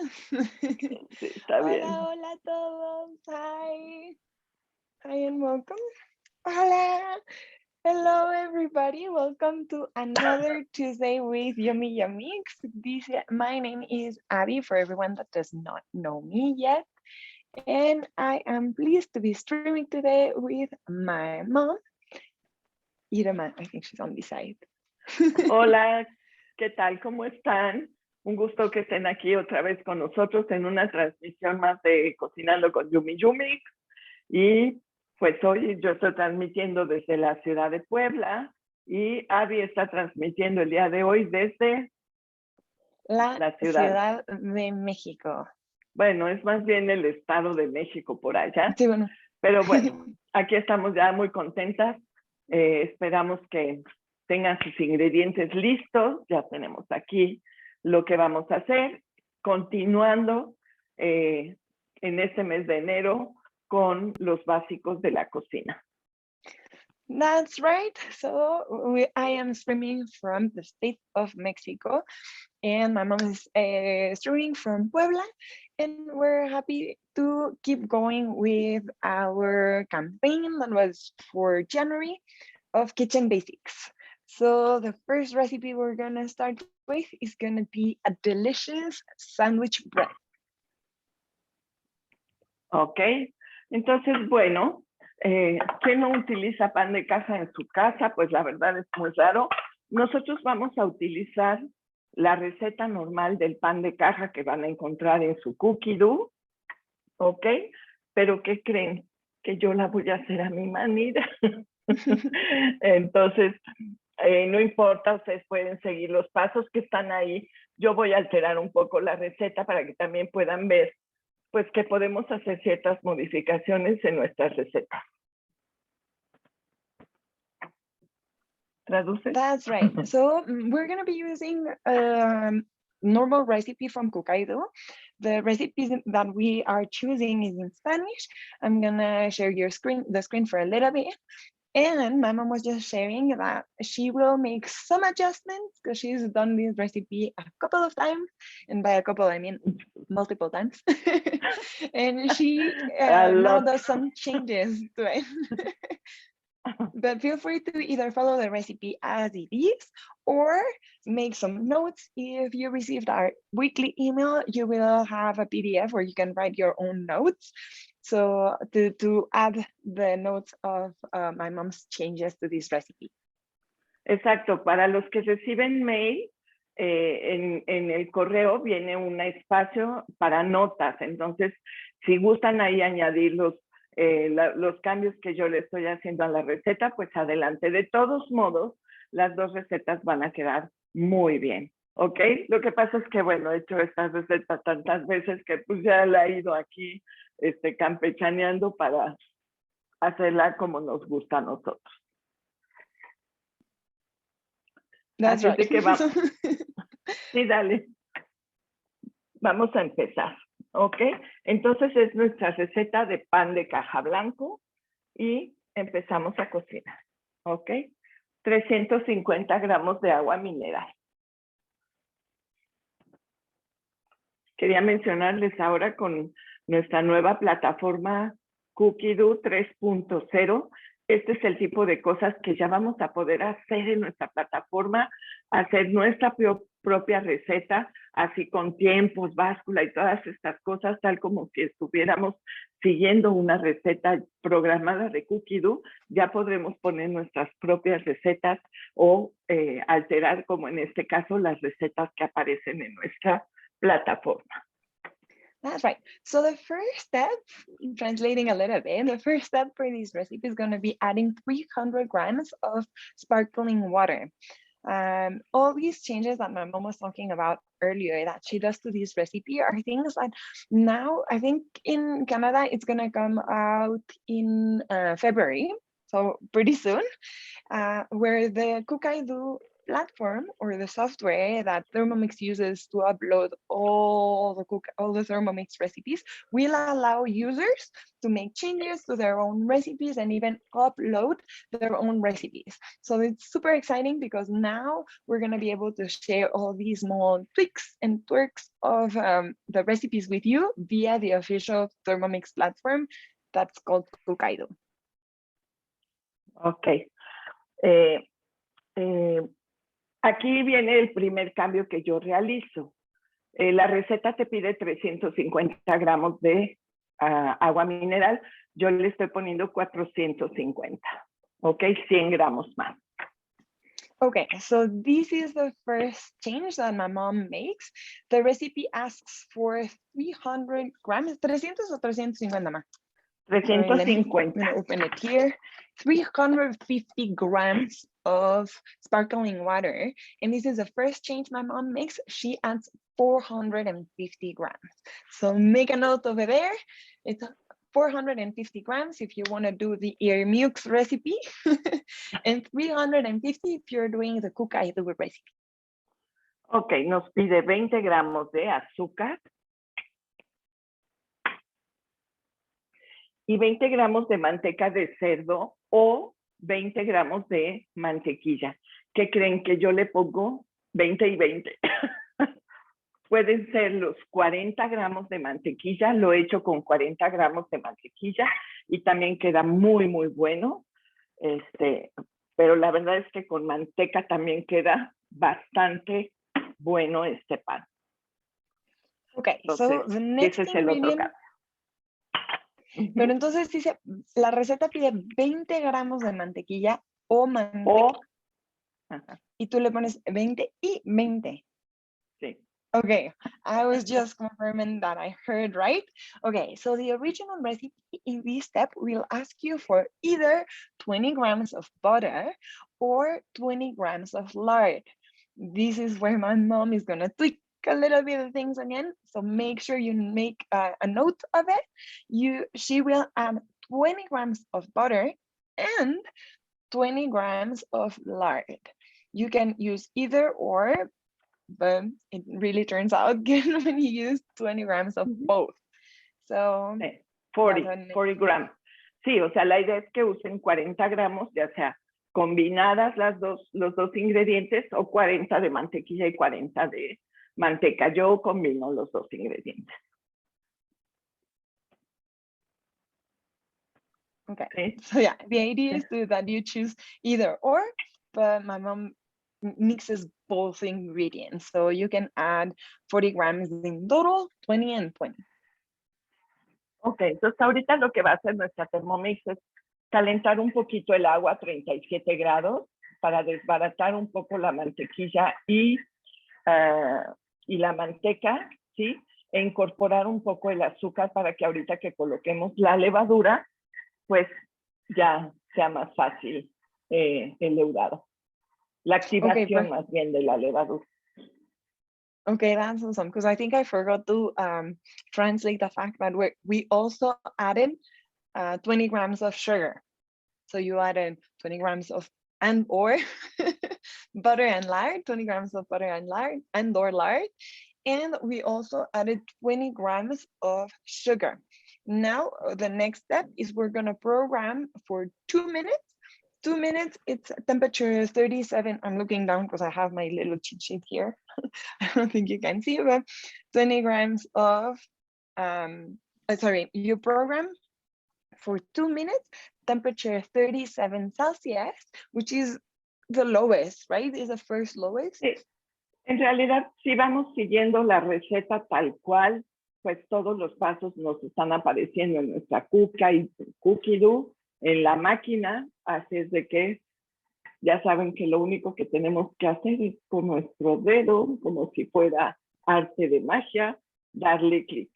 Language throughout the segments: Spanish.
Sí, está bien. Hola, hola a todos. Hi. Hi and welcome. Hola. Hello, everybody. Welcome to another Tuesday with Yummy Yummix. My name is Abby, for everyone that does not know me yet. And I am pleased to be streaming today with my mom, Irma. I think she's on this side. Hola, ¿qué tal? ¿Cómo están? Un gusto que estén aquí otra vez con nosotros en una transmisión más de Cocinando con Yumi Yumi. Y pues hoy yo estoy transmitiendo desde la ciudad de Puebla y Abby está transmitiendo el día de hoy desde La ciudad. Ciudad de México. Bueno, es más bien el Estado de México por allá. Sí, bueno. Pero bueno, aquí estamos ya muy contentas. Esperamos que tengan sus ingredientes listos. Ya tenemos aquí lo que vamos a hacer, continuando en este mes de enero con los básicos de la cocina. That's right. So I am streaming from the state of Mexico, and my mom is streaming from Puebla, and we're happy to keep going with our campaign that was for January of kitchen basics. So the first recipe we're gonna start with is gonna be a delicious sandwich bread. Ok, entonces, bueno, ¿quién no utiliza pan de caja en su casa? Pues la verdad es muy raro. Nosotros vamos a utilizar la receta normal del pan de caja que van a encontrar en su Cookidoo, ¿ok? Pero ¿qué creen? Que yo la voy a hacer a mi manera. Entonces, no importa, ustedes pueden seguir los pasos que están ahí. Yo voy a alterar un poco la receta para que también puedan ver pues que podemos hacer ciertas modificaciones en nuestras recetas. ¿Traduces? That's right. So we're going to be using normal recipe from Cookidoo. The recipes that we are choosing is in Spanish. I'm going to share the screen for a little bit. And my mom was just sharing that she will make some adjustments because she's done this recipe a couple of times. And by a couple, I mean multiple times. And she now does some changes to it. But feel free to either follow the recipe as it is or make some notes. If you received our weekly email, you will have a PDF where you can write your own notes. So to add the notes of my mom's changes to this recipe. Exacto, para los que reciben mail, en el correo viene un espacio para notas. Entonces, si gustan ahí añadir los cambios que yo le estoy haciendo a la receta, pues adelante. De todos modos, las dos recetas van a quedar muy bien, ¿ok? Lo que pasa es que, bueno, he hecho esta receta tantas veces que pues ya la he ido aquí campechaneando para hacerla como nos gusta a nosotros. That's Así right. que vamos. Sí, dale. Vamos a empezar. ¿Ok? Entonces es nuestra receta de pan de caja blanco y empezamos a cocinar. ¿Ok? 350 gramos de agua mineral. Quería mencionarles ahora con nuestra nueva plataforma Cookidoo 3.0. Este es el tipo de cosas que ya vamos a poder hacer en nuestra plataforma, hacer nuestra propia receta, así con tiempos, báscula y todas estas cosas, tal como si estuviéramos siguiendo una receta programada de Cookidoo, ya podremos poner nuestras propias recetas o alterar, como en este caso, las recetas que aparecen en nuestra plataforma. That's right. So the first step, translating a little bit, the first step for this recipe is going to be adding 300 grams of sparkling water. All these changes that my mom was talking about earlier that she does to this recipe are things that now, I think in Canada, it's going to come out in February, so pretty soon, where the Cookidoo platform or the software that Thermomix uses to upload all the Thermomix recipes will allow users to make changes to their own recipes and even upload their own recipes. So it's super exciting because now we're going to be able to share all these small tweaks and twerks of the recipes with you via the official Thermomix platform that's called Cookidoo. Ok. Aquí viene el primer cambio que yo realizo. La receta te pide 350 gramos de agua mineral. Yo le estoy poniendo 450. Ok, 100 gramos más. Okay, so this is the first change that my mom makes. The recipe asks for 300 grams, 300 o 350 más. 350. Let me open it here. 350 grams of sparkling water. And this is the first change my mom makes. She adds 450 grams. So make a note over there. It's 450 grams if you want to do the Irmux recipe, and 350 if you're doing the Cookidoo recipe. Ok, nos pide 20 gramos de azúcar y 20 gramos de manteca de cerdo o 20 gramos de mantequilla. ¿Qué creen? Que yo le pongo 20 y 20. Pueden ser los 40 gramos de mantequilla, lo he hecho con 40 gramos de mantequilla y también queda muy, muy bueno. Pero la verdad es que con manteca también queda bastante bueno este pan. Okay, entonces, so the next ese es el otro caso. Pero entonces dice, la receta pide 20 gramos de mantequilla o manteca. Y tú le pones 20 y 20. Sí. Okay, I was just confirming that I heard right. Okay, so the original recipe in this step will ask you for either 20 grams of butter or 20 grams of lard. This is where my mom is gonna tweak a little bit of things again, so make sure you make a note of it. She will add 20 grams of butter and 20 grams of lard. You can use either or, but it really turns out good when you use 20 grams of both. So 40 grams. Sí, o sea, la idea es que usen 40 gramos, ya sea combinadas los dos ingredientes o 40 de mantequilla y 40 de manteca. Yo combino los dos ingredientes. Okay, so yeah, the idea is that you choose either or, but my mom mixes both ingredients. So you can add 40 grams in total, 20 and 20. Ok, entonces ahorita lo que va a hacer nuestra Thermomix es calentar un poquito el agua a 37 grados para desbaratar un poco la mantequilla y la manteca, ¿sí? E incorporar un poco el azúcar para que ahorita que coloquemos la levadura, pues ya sea más fácil el leudado. La activación más bien de la levadura. Okay, that's awesome, because I think I forgot to translate the fact that we also added 20 grams of sugar. So you added 20 grams of or butter and lard, 20 grams of butter and lard or lard. And we also added 20 grams of sugar. Now, the next step is we're gonna program for 2 minutes. 2 minutes, it's temperature 37. I'm looking down because I have my little cheat sheet here. I don't think you can see, but 20 grams of, you program for 2 minutes, temperature 37 Celsius, which is the lowest, right? Is the first lowest. Sí. En realidad, si vamos siguiendo la receta tal cual, pues todos los pasos nos están apareciendo en nuestra Cookidoo, en la máquina, así es de que ya saben que lo único que tenemos que hacer es con nuestro dedo, como si fuera arte de magia, darle clic.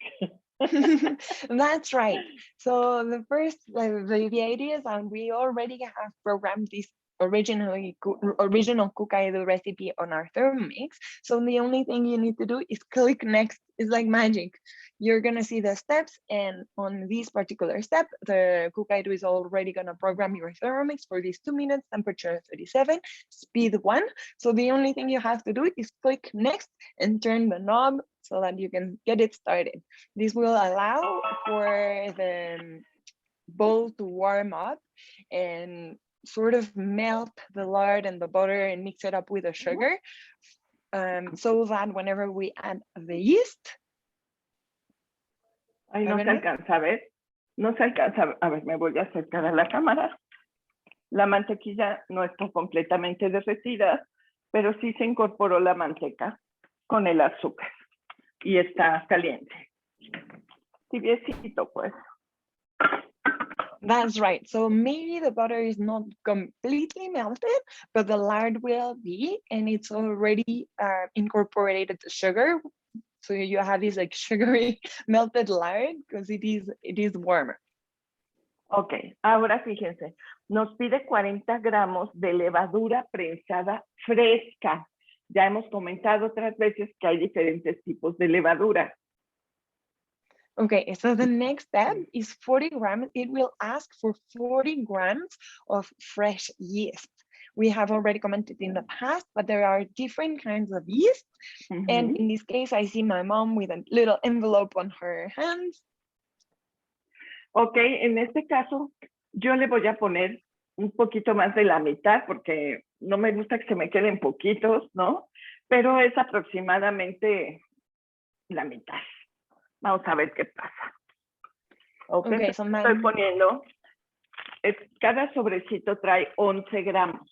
That's right. So the first, the idea is that we already have programmed this original Cookidoo recipe on our Thermomix. So the only thing you need to do is click next. It's like magic. You're gonna see the steps, and on this particular step, the Cookidoo is already gonna program your Thermomix for these 2 minutes, temperature 37, speed 1. So the only thing you have to do is click next and turn the knob so that you can get it started. This will allow for the bowl to warm up and sort of melt the lard and the butter and mix it up with the sugar, so that whenever we add the yeast. Ay, no se alcanza a ver. No se alcanza a ver, me voy a acercar a la cámara. La mantequilla no está completamente derretida, pero sí se incorporó la manteca con el azúcar y está caliente. Tibiecito, pues. That's right. So maybe the butter is not completely melted, but the lard will be, and it's already incorporated the sugar. So you have this like sugary melted lard because it is warmer. Ok, ahora fíjense, nos pide 40 gramos de levadura prensada fresca. Ya hemos comentado otras veces que hay diferentes tipos de levadura. Okay, so the next step is 40 grams. It will ask for 40 grams of fresh yeast. We have already commented in the past, but there are different kinds of yeast. And in this case, I see my mom with a little envelope on her hands. Ok, en este caso, yo le voy a poner un poquito más de la mitad porque no me gusta que se me queden poquitos, ¿no? Pero es aproximadamente la mitad. Vamos a ver qué pasa. Okay, so estoy poniendo, cada sobrecito trae 11 gramos.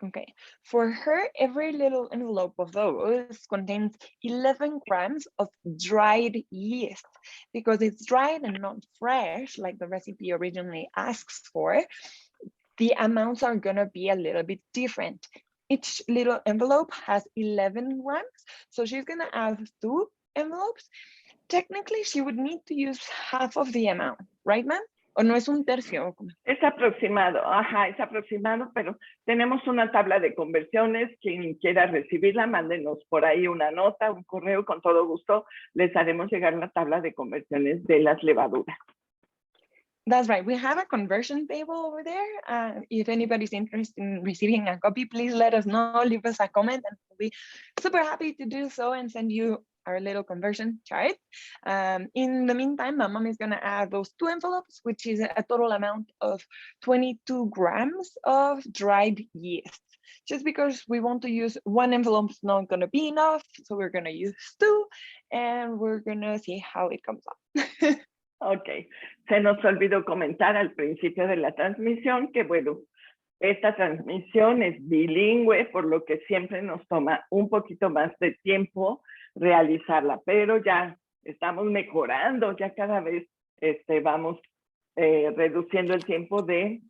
Okay, for her, every little envelope of those contains 11 grams of dried yeast. Because it's dried and not fresh, like the recipe originally asks for, the amounts are gonna be a little bit different. Each little envelope has 11 grams, so she's gonna have 2 envelopes. Technically, she would need to use half of the amount, right, ma'am? ¿O no es un tercio? Es aproximado, ajá, es aproximado, pero tenemos una tabla de conversiones. Quien quiera recibirla, mándenos por ahí una nota, un correo, con todo gusto les haremos llegar la tabla de conversiones de las levaduras. That's right. We have a conversion table over there. If anybody's interested in receiving a copy, please let us know, leave us a comment, and we'll be super happy to do so and send you our little conversion chart. In the meantime, my mom is going to add those 2 envelopes, which is a total amount of 22 grams of dried yeast. Just because we want to use 1 envelope is not going to be enough, so we're going to use 2, and we're going to see how it comes up. Ok, se nos olvidó comentar al principio de la transmisión que, bueno, esta transmisión es bilingüe, por lo que siempre nos toma un poquito más de tiempo realizarla, pero ya estamos mejorando, ya cada vez vamos reduciendo el tiempo de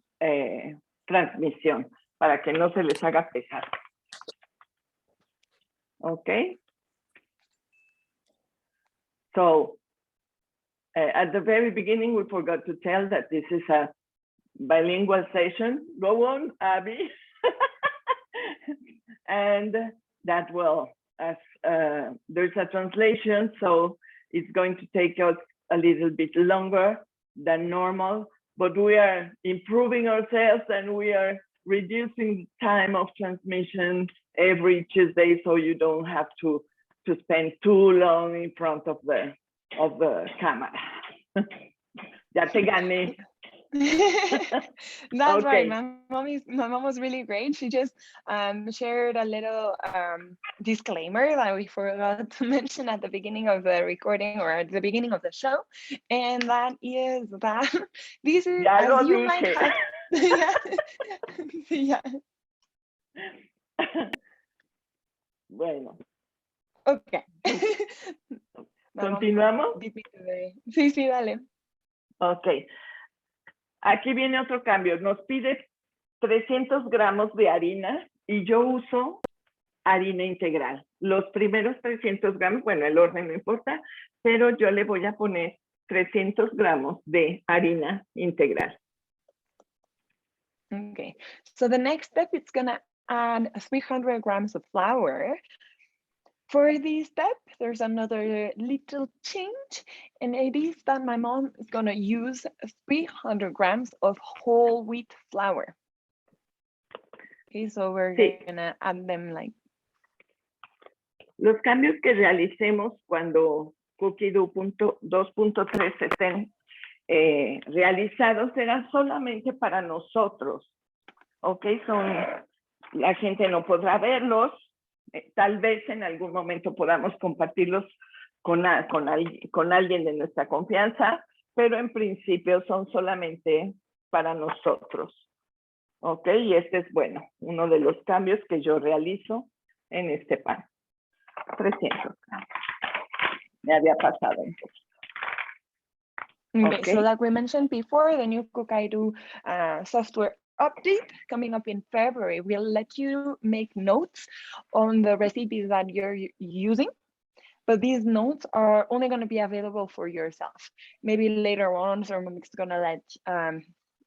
transmisión para que no se les haga pesado. Ok. So, at the very beginning, we forgot to tell that this is a bilingual session. Go on, Abby. And that will, as there's a translation, so it's going to take us a little bit longer than normal, but we are improving ourselves and we are reducing time of transmission every Tuesday, so you don't have to spend too long in front of the camera. Ya te gané. That's okay. Right. My mom was really great. She just shared a little disclaimer that we forgot to mention at the beginning of the recording or at the beginning of the show, and that is that this is ya as you might have. Yeah. Bueno. Okay. ¿Continuamos? Sí, dale. Ok. Aquí viene otro cambio. Nos pide 300 gramos de harina y yo uso harina integral. Los primeros 300 gramos, bueno, el orden no importa, pero yo le voy a poner 300 gramos de harina integral. Okay, so the next step, it's gonna add 300 grams of flour. For this step, there's another little change, and it is that my mom is gonna use 300 grams of whole wheat flour. Okay, so we're gonna add them like. Los cambios que realicemos cuando Cookidoo 2.3 estén realizados serán solamente para nosotros. Ok, la gente no podrá verlos. Tal vez en algún momento podamos compartirlos con alguien de nuestra confianza, pero en principio son solamente para nosotros. Ok, y este es, bueno, uno de los cambios que yo realizo en este pan. 300 gramos. Me había pasado un poco. Okay, so like we mentioned before, the new Cookidoo software update coming up in February will let you make notes on the recipes that you're using, but these notes are only going to be available for yourself. Maybe later on, Thermomix is going to let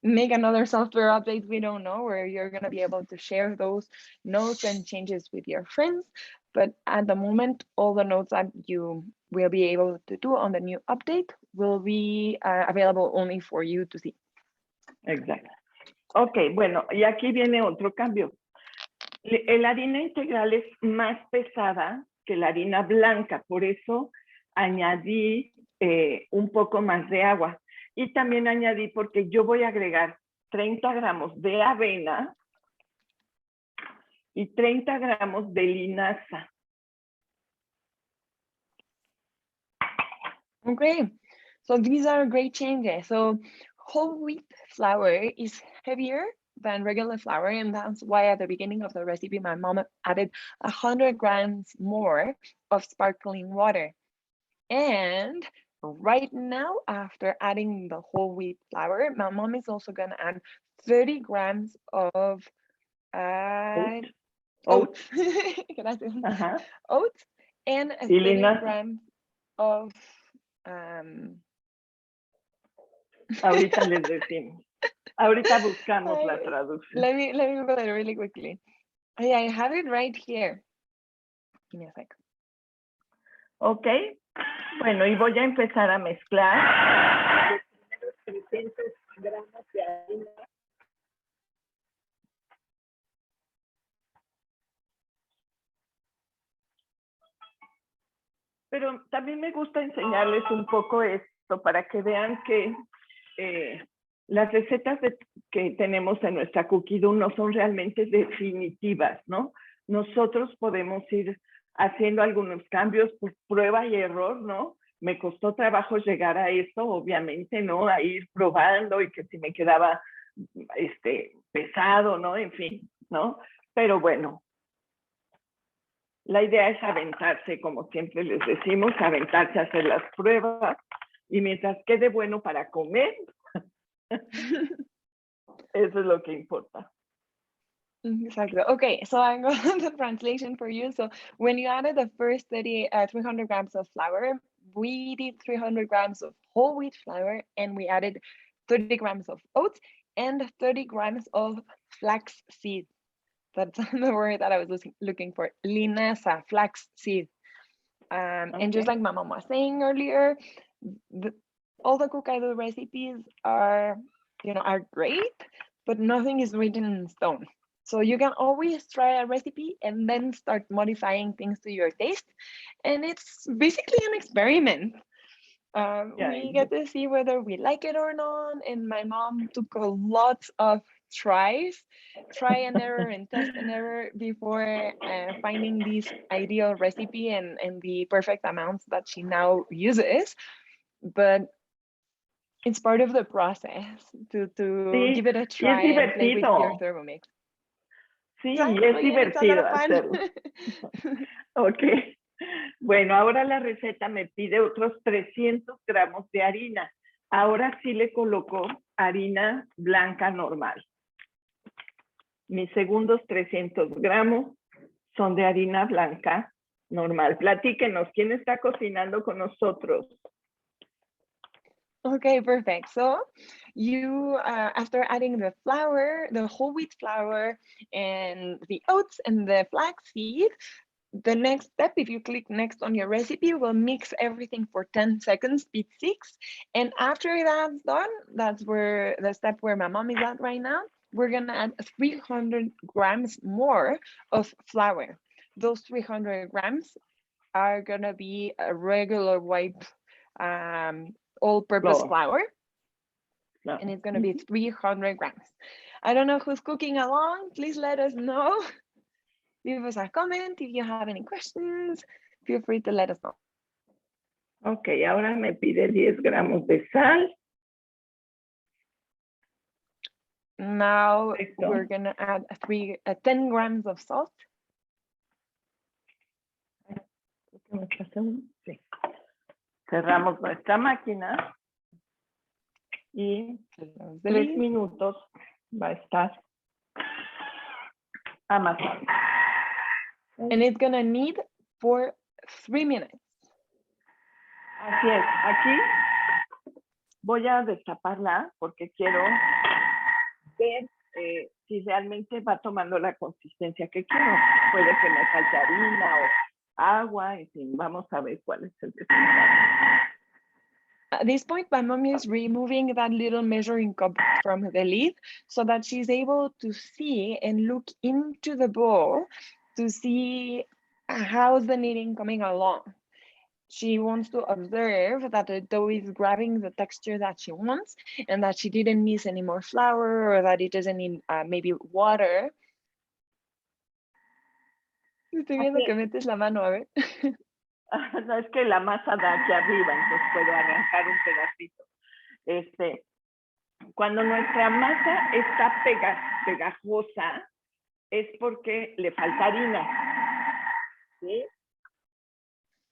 make another software update, we don't know, where you're going to be able to share those notes and changes with your friends. But at the moment, all the notes that you will be able to do on the new update will be available only for you to see. Exacto. Ok, bueno, y aquí viene otro cambio. La harina integral es más pesada que la harina blanca, por eso añadí un poco más de agua. Y también añadí porque yo voy a agregar 30 gramos de avena y 30 gramos de linaza. Okay, so these are great changes. So whole wheat flour is heavier than regular flour, and that's why at the beginning of the recipe, my mom added 100 grams more of sparkling water. And right now, after adding the whole wheat flour, my mom is also gonna add 30 grams of oats. Oats and 30 grams of Ahorita les decimos. Ahorita buscamos la traducción. Let me Google it really quickly. I have it right here. Give me a sec. Ok. Bueno, y voy a empezar a mezclar los 300 gramos de harina. Pero también me gusta enseñarles un poco esto para que vean que las recetas que tenemos en nuestra Cookidoo no son realmente definitivas, ¿no? Nosotros podemos ir haciendo algunos cambios por prueba y error, ¿no? Me costó trabajo llegar a esto, obviamente, ¿no? A ir probando y que si me quedaba pesado, ¿no? En fin, ¿no? Pero bueno, la idea es aventarse, como siempre les decimos, aventarse a hacer las pruebas y mientras quede bueno para comer, eso es lo que importa. Exactly. Okay, so I'm going to the translation for you. So when you added the first 300 grams of flour, we did 300 grams of whole wheat flour, and we added 30 grams of oats and 30 grams of flax seed. That's the word that I was looking for. Linaza, flax seed. Okay. And just like my mom was saying earlier, all the Cookidoo recipes are great, but nothing is written in stone. So you can always try a recipe and then start modifying things to your taste. And it's basically an experiment. We get to see whether we like it or not. And my mom took a lot of try and error and test and error before finding this ideal recipe and the perfect amounts that she now uses. But it's part of the process to give it a try and play with your Thermomix. Sí, y es divertido hacerlo. Ok. Bueno, ahora la receta me pide otros 300 gramos de harina. Ahora sí le coloco harina blanca normal. Mis segundos 300 gramos son de harina blanca normal. Platíquenos, ¿quién está cocinando con nosotros? Okay, perfect. So you, after adding the flour, the whole wheat flour and the oats and the flaxseed, the next step, if you click next on your recipe, will mix everything for 10 seconds, speed 6. And after that's done, that's where the step where my mom is at right now. We're gonna add 300 grams more of flour. Those 300 grams are gonna be a regular white all-purpose flour. No. And it's gonna be 300 grams. I don't know who's cooking along. Please let us know. Leave us a comment if you have any questions. Feel free to let us know. Ok, ahora me pide 10 gramos de sal. Now Perfecto. we're gonna add 10 grams of salt. Sí. Cerramos nuestra máquina y 3 minutos va a estar amasando. And it's gonna knead for 3 minutes. Así es. Aquí voy a destaparla porque quiero ver si realmente va tomando la consistencia que quiero. Puede que me falte harina o agua, en fin, vamos a ver cuál es el resultado. At this point, my mom is removing that little measuring cup from the lid so that she's able to see and look into the bowl to see how's the kneading coming along. She wants to observe that the dough is grabbing the texture that she wants and that she didn't miss any more flour or that it doesn't need maybe water. Estoy viendo que metes la mano, a ver. No, es que la masa da aquí arriba, entonces puedo arrancar un pedacito. Cuando nuestra masa está pegajosa, es porque le falta harina. ¿Sí?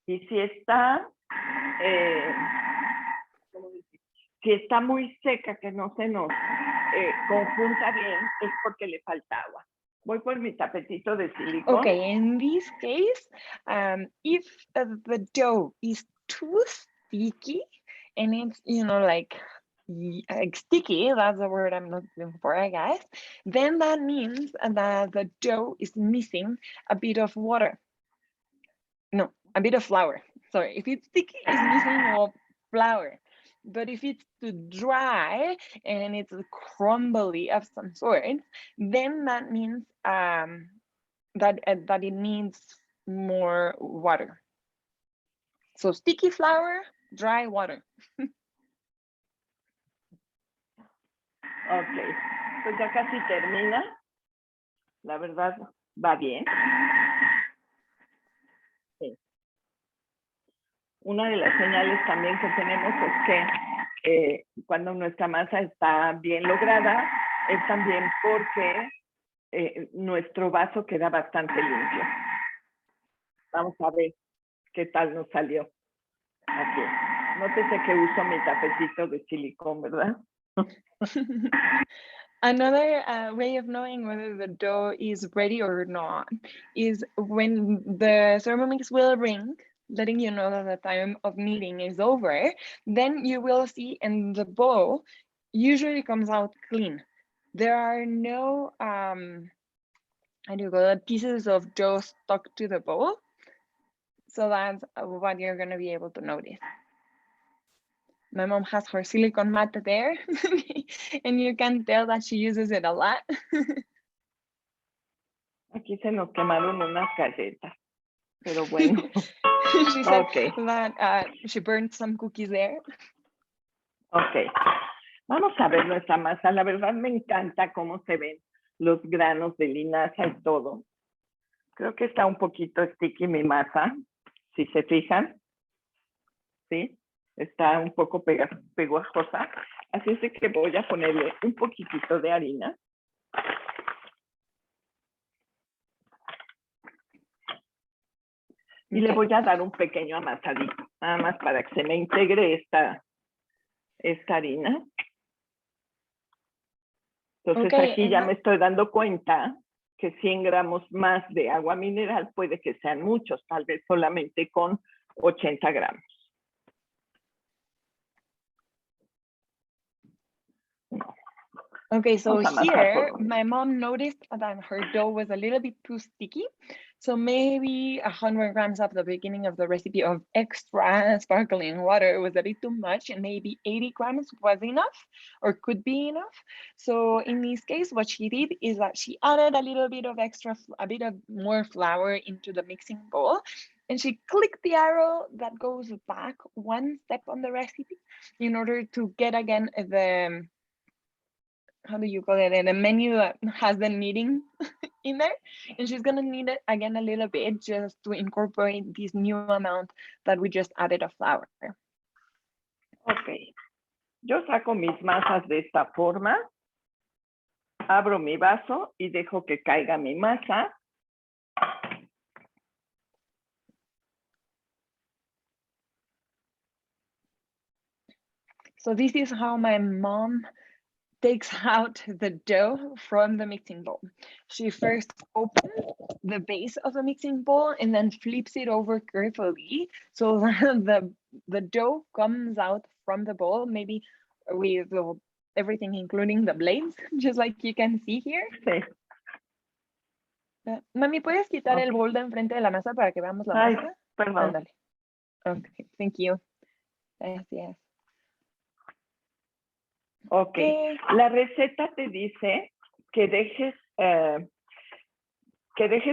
Y si está, si está muy seca, que no se nos conjunta bien, es porque le falta agua. Voy por mi tapetito de silicón. Okay, in this case, if the dough is too sticky and it's, you know, like sticky, that's the word I'm looking for, I guess, then that means that the dough is missing a bit of water. No, a bit of flour. Sorry, if it's sticky, it's missing flour. But if it's too dry and it's crumbly of some sort, then that means that it needs more water. So sticky flour, dry water. Ok, pues ya casi termina. La verdad, va bien. Sí. Una de las señales también que tenemos es que cuando nuestra masa está bien lograda, es también porque nuestro vaso queda bastante limpio. Vamos a ver qué tal nos salió. Aquí. Nótese que uso mi tapetito de silicón, ¿verdad? Another way of knowing whether the dough is ready or not is when the Thermomix will ring, letting you know that the time of kneading is over, then you will see in the bowl usually comes out clean. There are no how do you call it, pieces of dough stuck to the bowl. So that's what you're going to be able to notice. My mom has her silicone mat there, and you can tell that she uses it a lot. Aquí se nos quemaron unas galletas, pero bueno. She said Okay. that she burned some cookies there. Ok, vamos a ver nuestra masa. La verdad me encanta cómo se ven los granos de linaza y todo. Creo que está un poquito sticky mi masa, si se fijan. ¿Sí? Está un poco pegajosa. Así es que voy a ponerle un poquitito de harina. Y le voy a dar un pequeño amasadito, nada más para que se me integre esta harina. Entonces aquí ya me estoy dando cuenta que 100 gramos más de agua mineral puede que sean muchos, tal vez solamente con 80 gramos. Okay, so Vamos a amasar here todo. my mom noticed that her dough was a little bit too sticky. So maybe 100 grams at the beginning of the recipe of extra sparkling water was a bit too much, and maybe 80 grams was enough or could be enough. So in this case, what she did is that she added a little bit of a bit of more flour into the mixing bowl, and she clicked the arrow that goes back one step on the recipe in order to get again the, how do you call it, the menu that has the kneading in there, and she's gonna knead it again a little bit just to incorporate this new amount that we just added of flour. Ok. Yo saco mis masas de esta forma, abro mi vaso y dejo que caiga mi masa. So this is how my mom takes out the dough from the mixing bowl. She first opens the base of the mixing bowl and then flips it over carefully so the dough comes out from the bowl, maybe with everything, including the blades, just like you can see here. Sí. Mami, ¿puedes quitar el bol de enfrente de la masa para que veamos la Ay, masa? perdón. Ándale. Okay, thank you. Gracias. Ok. La receta te dice que dejes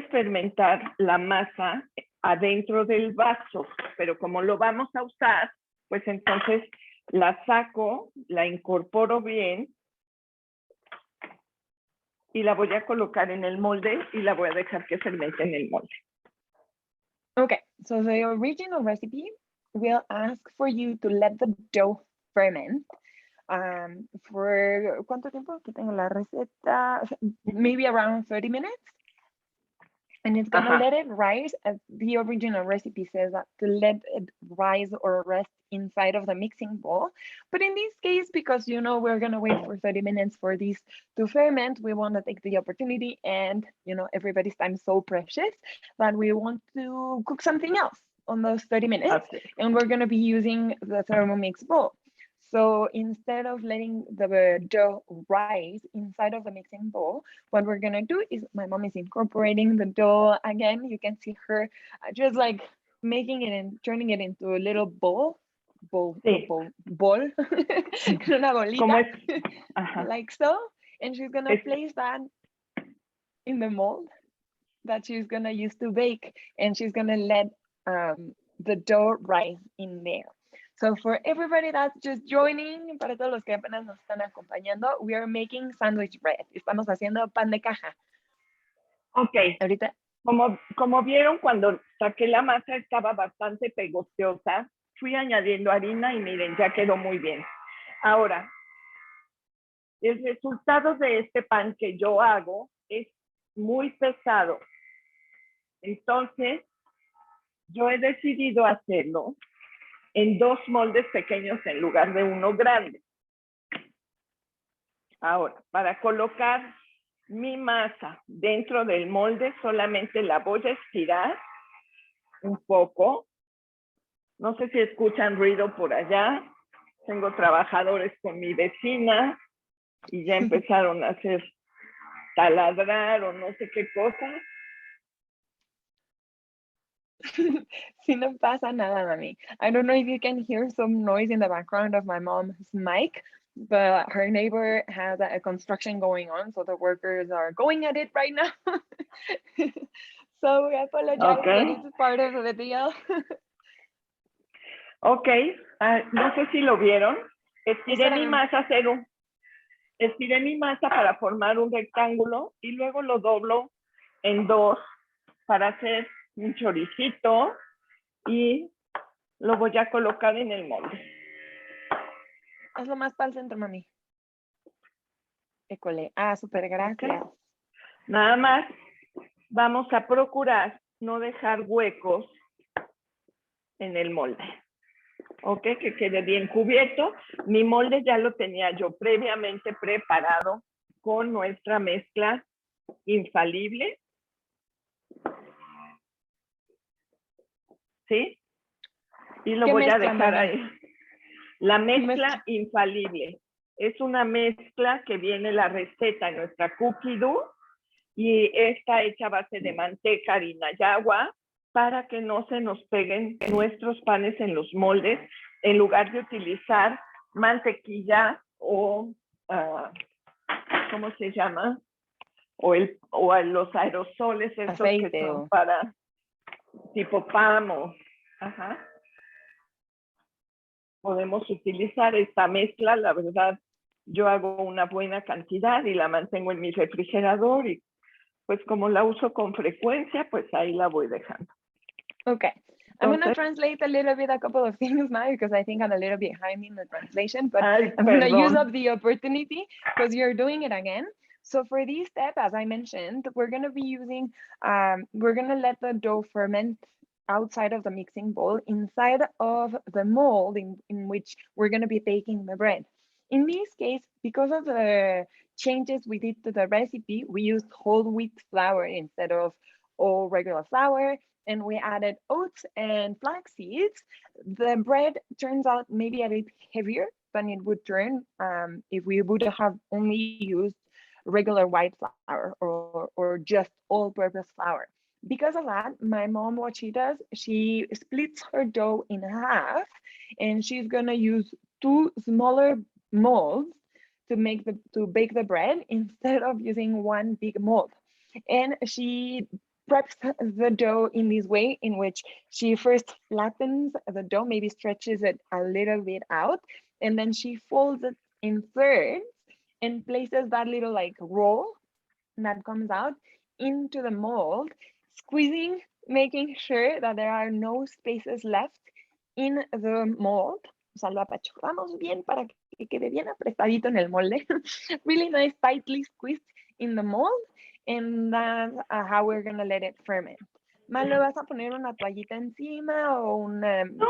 fermentar la masa adentro del vaso, pero como lo vamos a usar, pues entonces la saco, la incorporo bien y la voy a colocar en el molde y la voy a dejar que fermente en el molde. Okay, so the original recipe will ask for you to let the dough ferment for ¿cuánto tiempo? Aquí tengo la receta, maybe around 30 minutes. And it's gonna let it rise, as the original recipe says, that to let it rise or rest inside of the mixing bowl. But in this case, because you know we're gonna wait for 30 minutes for these to ferment, we want to take the opportunity, and you know everybody's time is so precious that we want to cook something else on those 30 minutes. And we're gonna be using the Thermomix bowl. So instead of letting the dough rise inside of the mixing bowl, what we're gonna do is my mom is incorporating the dough again. You can see her just like making it and turning it into a little ball, Sí. ball, una bolita, like so. And she's gonna place that in the mold that she's gonna use to bake, and she's gonna let the dough rise in there. So for everybody that's just joining, para todos los que apenas nos están acompañando, we are making sandwich bread. Estamos haciendo pan de caja. Ok. Ahorita. Como vieron, cuando saqué la masa estaba bastante pegostosa. Fui añadiendo harina y miren, ya quedó muy bien. Ahora, el resultado de este pan que yo hago es muy pesado. Entonces, yo he decidido hacerlo en 2 moldes pequeños en lugar de uno grande. Ahora, para colocar mi masa dentro del molde, solamente la voy a estirar un poco. No sé si escuchan ruido por allá. Tengo trabajadores con mi vecina y ya empezaron a hacer taladrar o no sé qué cosas. Sí, no pasa nada, mami. I don't know if you can hear some noise in the background of my mom's mic, but her neighbor has a construction going on, so the workers are going at it right now. So we apologize, but it's part of the deal. Ok, no sé si lo vieron. Estiré mi masa para formar un rectángulo y luego lo doblo en 2 para hacer un choricito y lo voy a colocar en el molde. Hazlo más para el centro, mami. École. Súper, gracias. Okay. Nada más vamos a procurar no dejar huecos en el molde. Ok, que quede bien cubierto. Mi molde ya lo tenía yo previamente preparado con nuestra mezcla infalible. ¿Sí? Y lo voy a dejar ahí. La mezcla infalible. Es una mezcla que viene la receta en nuestra Cookidoo y está hecha a base de manteca, harina y agua para que no se nos peguen nuestros panes en los moldes en lugar de utilizar mantequilla o, ¿cómo se llama? O los aerosoles estos Aceite que son para tipo pamo. Ajá. Podemos utilizar esta mezcla, la verdad, yo hago una buena cantidad y la mantengo en mi refrigerador y pues como la uso con frecuencia, pues ahí la voy dejando. Okay, I'm going to Entonces, translate a little bit, a couple of things now, because I think I'm a little bit behind in the translation, but ay, I'm going to use perdón. up the opportunity because you're doing it again. So for this step, as I mentioned, we're going to be using, we're going to let the dough ferment outside of the mixing bowl inside of the mold in which we're going to be baking the bread. In this case, because of the changes we did to the recipe, we used whole wheat flour instead of all regular flour, and we added oats and flax seeds. The bread turns out maybe a bit heavier than it would turn if we would have only used regular white flour or just all-purpose flour. Because of that, my mom, what she does, she splits her dough in half, and she's gonna use 2 smaller molds to bake the bread instead of using 1 big mold. And she preps the dough in this way, in which she first flattens the dough, maybe stretches it a little bit out, and then she folds it in thirds and places that little like roll that comes out into the mold, squeezing, making sure that there are no spaces left in the mold. O sea, lo apachurramos bien para que quede bien apretadito en el molde. Really nice, tightly squeezed in the mold. And that's how we're gonna let it ferment. Mal, ¿le vas a poner una toallita encima o un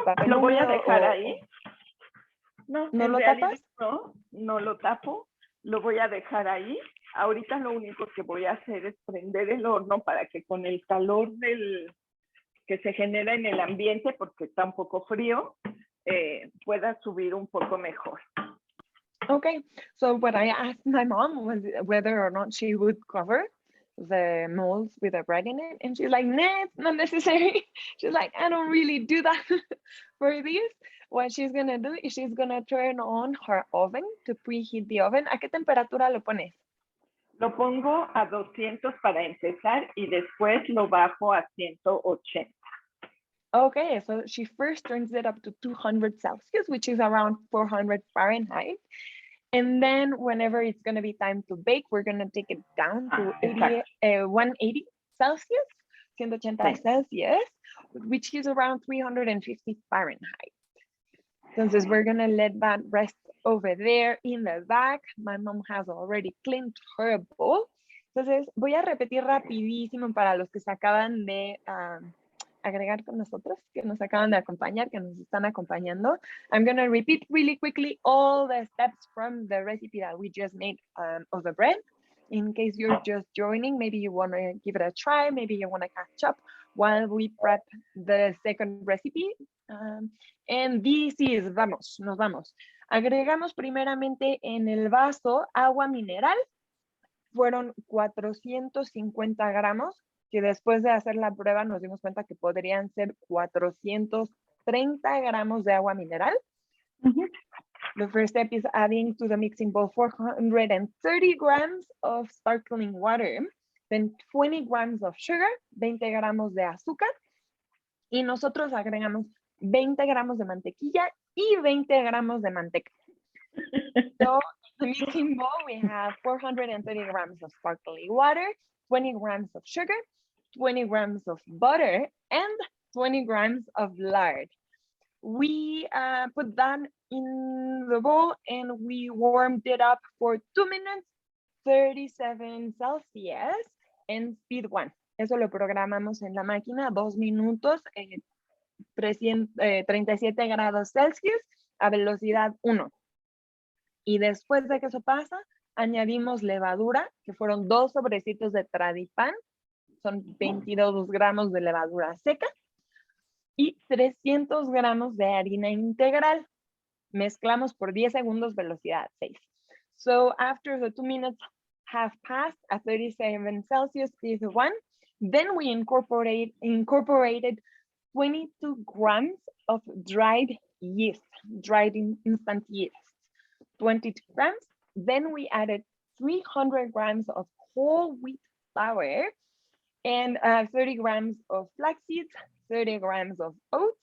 papel Lo voy a húmedo dejar ahí. No, ¿no en lo realidad tapas? no lo tapo. Lo voy a dejar ahí. Ahorita lo único que voy a hacer es prender el horno para que con el calor que se genera en el ambiente, porque está un poco frío, pueda subir un poco mejor. Okay, so what I asked my mom was whether or not she would cover the molds with the bread in it, and she's like, nah, it's not necessary. She's like, I don't really do that for this. What she's gonna do is she's gonna turn on her oven to preheat the oven. ¿A qué temperatura lo pones? Lo pongo a 200 para empezar y después lo bajo a 180. Okay, so she first turns it up to 200 Celsius, which is around 400 Fahrenheit. And then whenever it's going to be time to bake, we're going to take it down to 180 Celsius, 180 Celsius, which is around 350 Fahrenheit. Entonces, we're going to let that rest over there in the back. My mom has already cleaned her bowl. Entonces, voy a repetir rapidísimo para los que se acaban de agregar con nosotros, que nos acaban de acompañar, que nos están acompañando. I'm going to repeat really quickly all the steps from the recipe that we just made of the bread. In case you're just joining, maybe you want to give it a try, maybe you want to catch up while we prep the second recipe. And this is, nos vamos. Agregamos primeramente en el vaso agua mineral. Fueron 450 gramos, que después de hacer la prueba nos dimos cuenta que podrían ser 430 gramos de agua mineral. The first step is adding to the mixing bowl 430 grams of sparkling water, then 20 grams of sugar, 20 gramos de azúcar, y nosotros agregamos 20 gramos de mantequilla y 20 gramos de manteca. So in the mixing bowl, we have 430 grams of sparkling water, 20 grams of sugar, 20 grams of butter, and 20 grams of lard. We put that in the bowl and we warmed it up for 2 minutes, 37 Celsius, and speed 1. Eso lo programamos en la máquina, 2 minutos, 37 grados Celsius a velocidad 1. Y después de que eso pasa, añadimos levadura, que fueron 2 sobrecitos de Tradipan, son 22 gramos de levadura seca, y 300 gramos de harina integral. Mezclamos por 10 segundos, velocidad 6. So after the 2 minutes have passed at 37 Celsius is 1, then we incorporated 22 grams of dried yeast, dried instant yeast, 22 grams. Then we added 300 grams of whole wheat flour and 30 grams of flax seeds, 30 grams of oats.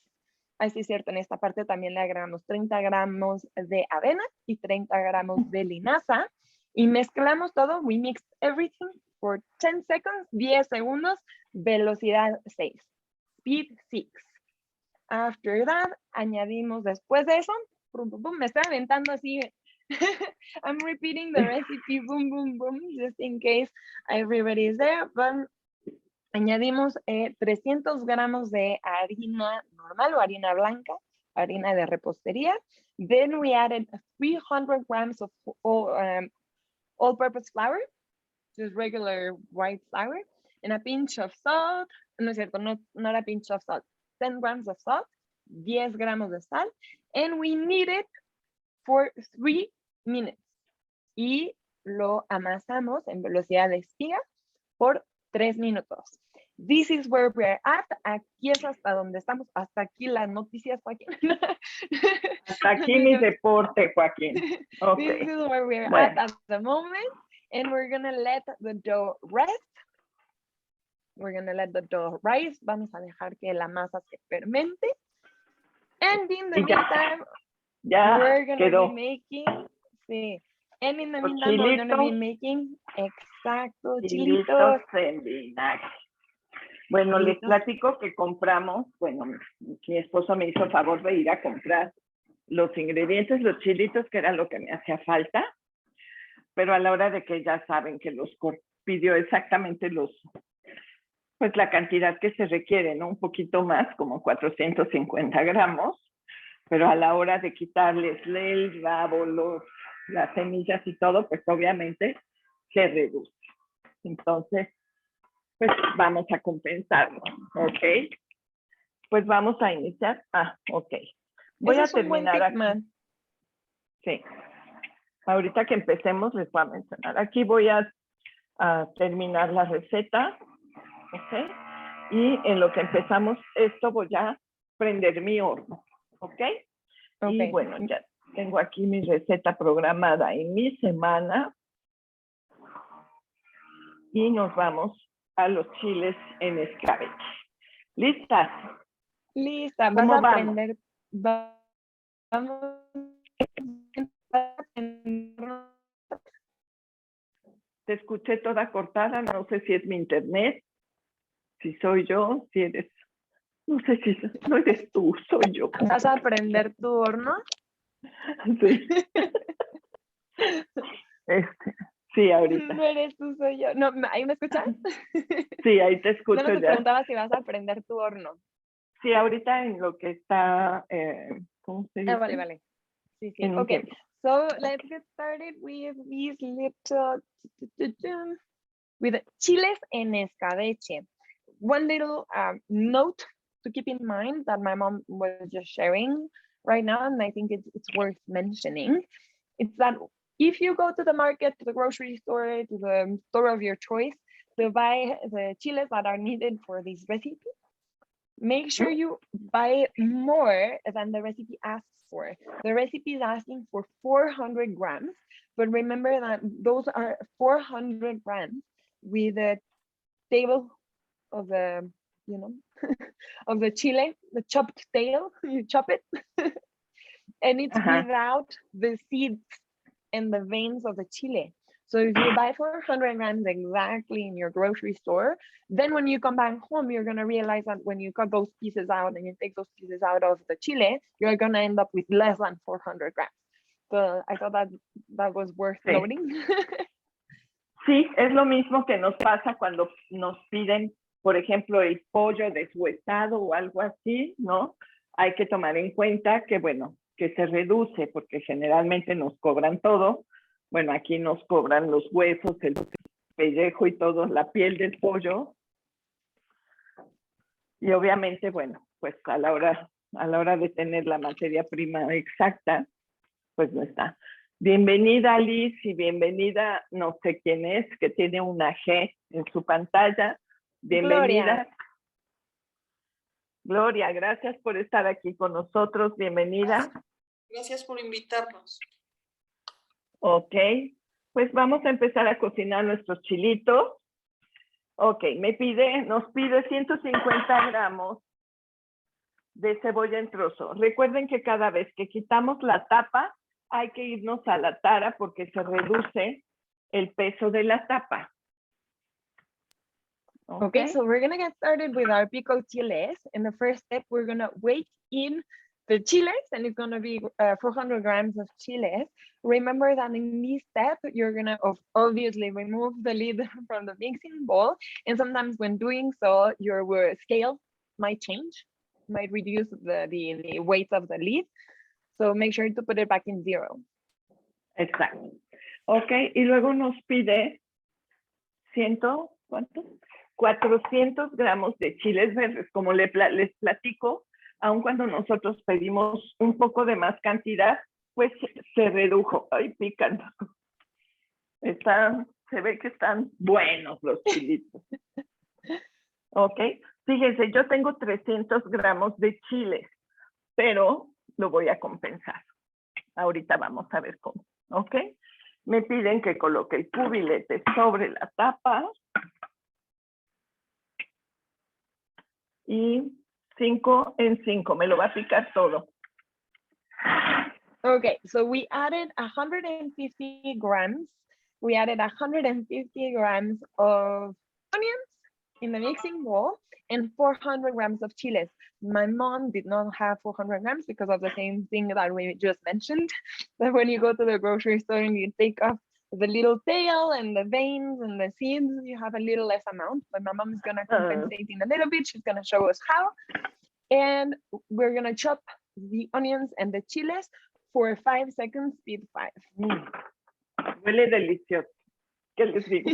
Así es cierto, en esta parte también le agregamos 30 gramos de avena y 30 gramos de linaza. Y mezclamos todo. We mixed everything for 10 seconds, 10 segundos, velocidad 6, speed 6. After that, añadimos después de eso, boom, boom, boom, me estoy aventando así. I'm repeating the recipe, boom, boom, boom, just in case everybody is there. But añadimos 300 gramos de harina normal o harina blanca, harina de repostería. Then we added 300 grams of all-purpose flour, just regular white flour, and a pinch of salt. No es cierto, not a pinch of salt. 10 grams of salt, 10 gramos de sal, and we knead it for 3 minutes. Y lo amasamos en velocidad de espiga por 3 minutos. This is where we're at. Aquí es hasta donde estamos. Hasta aquí las noticias, Joaquín. Hasta aquí mi deporte, Joaquín. Okay. This is where we're at the moment. And we're going to let the dough rest. We're going to let the dough rise. Vamos a dejar que la masa se fermente. And in the meantime, we're going to be making, sí. And in the meantime, we're going to be making, exacto, chilitos en vinagre. Bueno, les platico que compramos, bueno, mi esposo me hizo favor de ir a comprar los ingredientes, los chilitos, que era lo que me hacía falta, pero a la hora de que ya saben que los pidió exactamente pues la cantidad que se requiere, ¿no? Un poquito más, como 450 gramos, pero a la hora de quitarles el rabo, las semillas y todo, pues obviamente se reduce. Entonces, pues vamos a compensarlo, ¿ok? Pues vamos a iniciar. Ok. Voy a terminar aquí. Sí. Ahorita que empecemos les voy a mencionar. Aquí voy a terminar la receta, ¿ok? Y en lo que empezamos esto voy a prender mi horno, ¿ok? Y bueno, ya tengo aquí mi receta programada en mi semana. Y nos vamos a los chiles en escabeche. ¿Listas? Lista. Vas a aprender. Vamos. Te escuché toda cortada. No sé si es mi internet, si soy yo, si eres. No sé si no eres tú, soy yo. ¿Vas a prender tu horno? Sí. Sí, ahorita. No eres tú, soy yo. No, ¿ahí me escuchas? Sí, ahí te escucho. No, te preguntaba si vas a prender tu horno. Sí, ahorita en lo que está, ¿cómo se dice? Vale. Sí. Okay, so let's get started with these little, with chiles en escabeche. One little note to keep in mind that my mom was just sharing right now, and I think it's worth mentioning. It's that if you go to the market, to the grocery store, to the store of your choice to buy the chiles that are needed for this recipe, make sure you buy more than the recipe asks for. The recipe is asking for 400 grams, but remember that those are 400 grams with a table of the, of the chile, the chopped tail, you chop it, and it's without the seeds and the veins of the chile. So if you buy 400 grams exactly in your grocery store, then when you come back home, you're going to realize that when you cut those pieces out and you take those pieces out of the chile, you're going to end up with less than 400 grams. So I thought that was worth noting. Sí, es lo mismo que nos pasa cuando nos piden, por ejemplo, el pollo deshuesado o algo así, ¿no? Hay que tomar en cuenta que, bueno, que se reduce porque generalmente nos cobran todo. Bueno, aquí nos cobran los huesos, el pellejo y todo, la piel del pollo. Y obviamente, bueno, pues a la hora de tener la materia prima exacta, pues no está. Bienvenida Liz y bienvenida, no sé quién es, que tiene una G en su pantalla. Bienvenida. Gloria, gracias por estar aquí con nosotros. Bienvenida. Gracias por invitarnos. Ok, pues vamos a empezar a cocinar nuestros chilitos. Ok, nos pide 150 gramos de cebolla en trozo. Recuerden que cada vez que quitamos la tapa, hay que irnos a la tara porque se reduce el peso de la tapa. Okay, so we're gonna get started with our pickled chiles. In the first step, we're gonna weigh in the chiles, and it's gonna be 400 grams of chiles. Remember that in this step, you're gonna obviously remove the lid from the mixing bowl. And sometimes when doing so, your scale might change, might reduce the weight of the lid. So make sure to put it back in 0. Exacto. Ok, y luego nos pide 400 gramos de chiles verdes. Como les platico, aun cuando nosotros pedimos un poco de más cantidad, pues se redujo. Ay, pican. Se ve que están buenos los chilitos. Ok, fíjense, yo tengo 300 gramos de chiles, pero lo voy a compensar. Ahorita vamos a ver cómo. Ok, me piden que coloque el cubilete sobre la tapa. Y 5 en 5, me lo va a picar todo. Okay, so we added 150 grams. We added 150 grams of onions in the mixing bowl and 400 grams of chiles. My mom did not have 400 grams because of the same thing that we just mentioned. That when you go to the grocery store and you take off the little tail and the veins and the seeds, you have a little less amount, but my mom is gonna compensate in a little bit. She's gonna show us how. And we're gonna chop the onions and the chiles for 5 seconds, speed 5. Huele delicioso. ¿Qué les digo?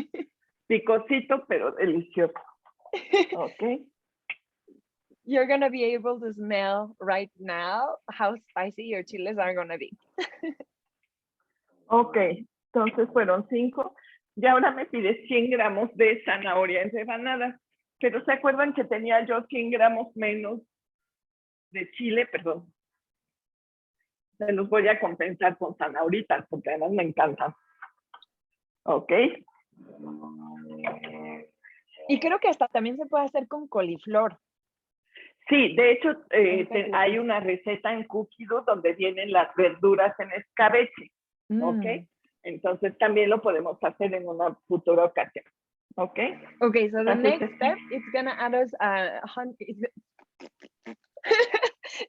Picosito, pero delicioso. Okay. You're gonna be able to smell right now how spicy your chiles are gonna be. Ok, entonces fueron 5. Y ahora me pide 100 gramos de zanahoria en rebanadas. Pero ¿se acuerdan que tenía yo 100 gramos menos de chile? Perdón. Se los voy a compensar con zanahoritas, porque además me encantan. Ok. Y creo que hasta también se puede hacer con coliflor. Sí, de hecho, hay una receta en Cookidoo donde vienen las verduras en escabeche. ¿Ok? Entonces también lo podemos hacer en una futura ocasión. ¿Ok? Okay, so the next step, it's gonna add us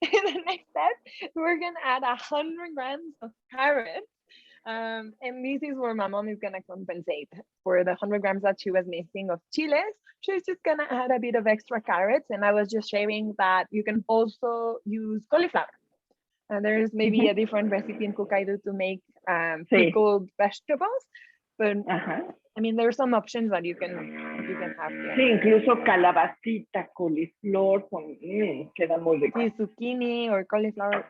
in the next step, we're gonna add 100 grams of carrots. And this is where my mom is gonna compensate for the 100 grams that she was missing of chiles. She's just gonna add a bit of extra carrots, and I was just sharing that you can also use cauliflower. And there's maybe a different recipe in Cookidoo to make pickled vegetables, but I mean, there's some options that you can have here. Sí, incluso calabacita, coliflor, queda muy rico. Sí, zucchini or cauliflower.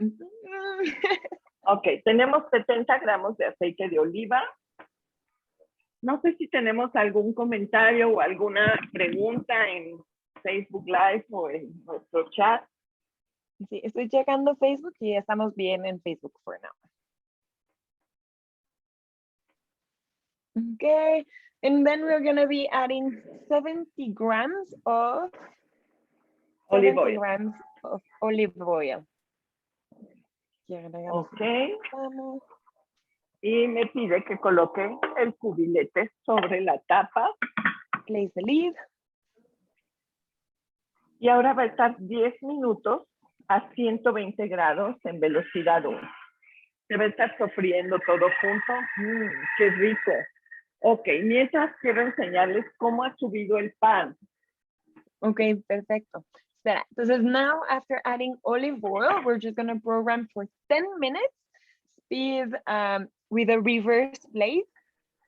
Ok, tenemos 70 gramos de aceite de oliva. No sé si tenemos algún comentario o alguna pregunta en Facebook Live o en nuestro chat. Sí, estoy checando Facebook y estamos bien en Facebook for now. Okay, and then we're going to be adding 70 grams of olive oil. Ok. Y me pide que coloque el cubilete sobre la tapa. Place the lid. Y ahora va a estar 10 minutos a 120 grados en velocidad 1. Se va a estar sofriendo todo junto. ¡Qué rico! Ok, mientras quiero enseñarles cómo ha subido el pan. Ok, perfecto. Espera, entonces now after adding olive oil, we're just going to program for 10 minutes, speed with a reverse blade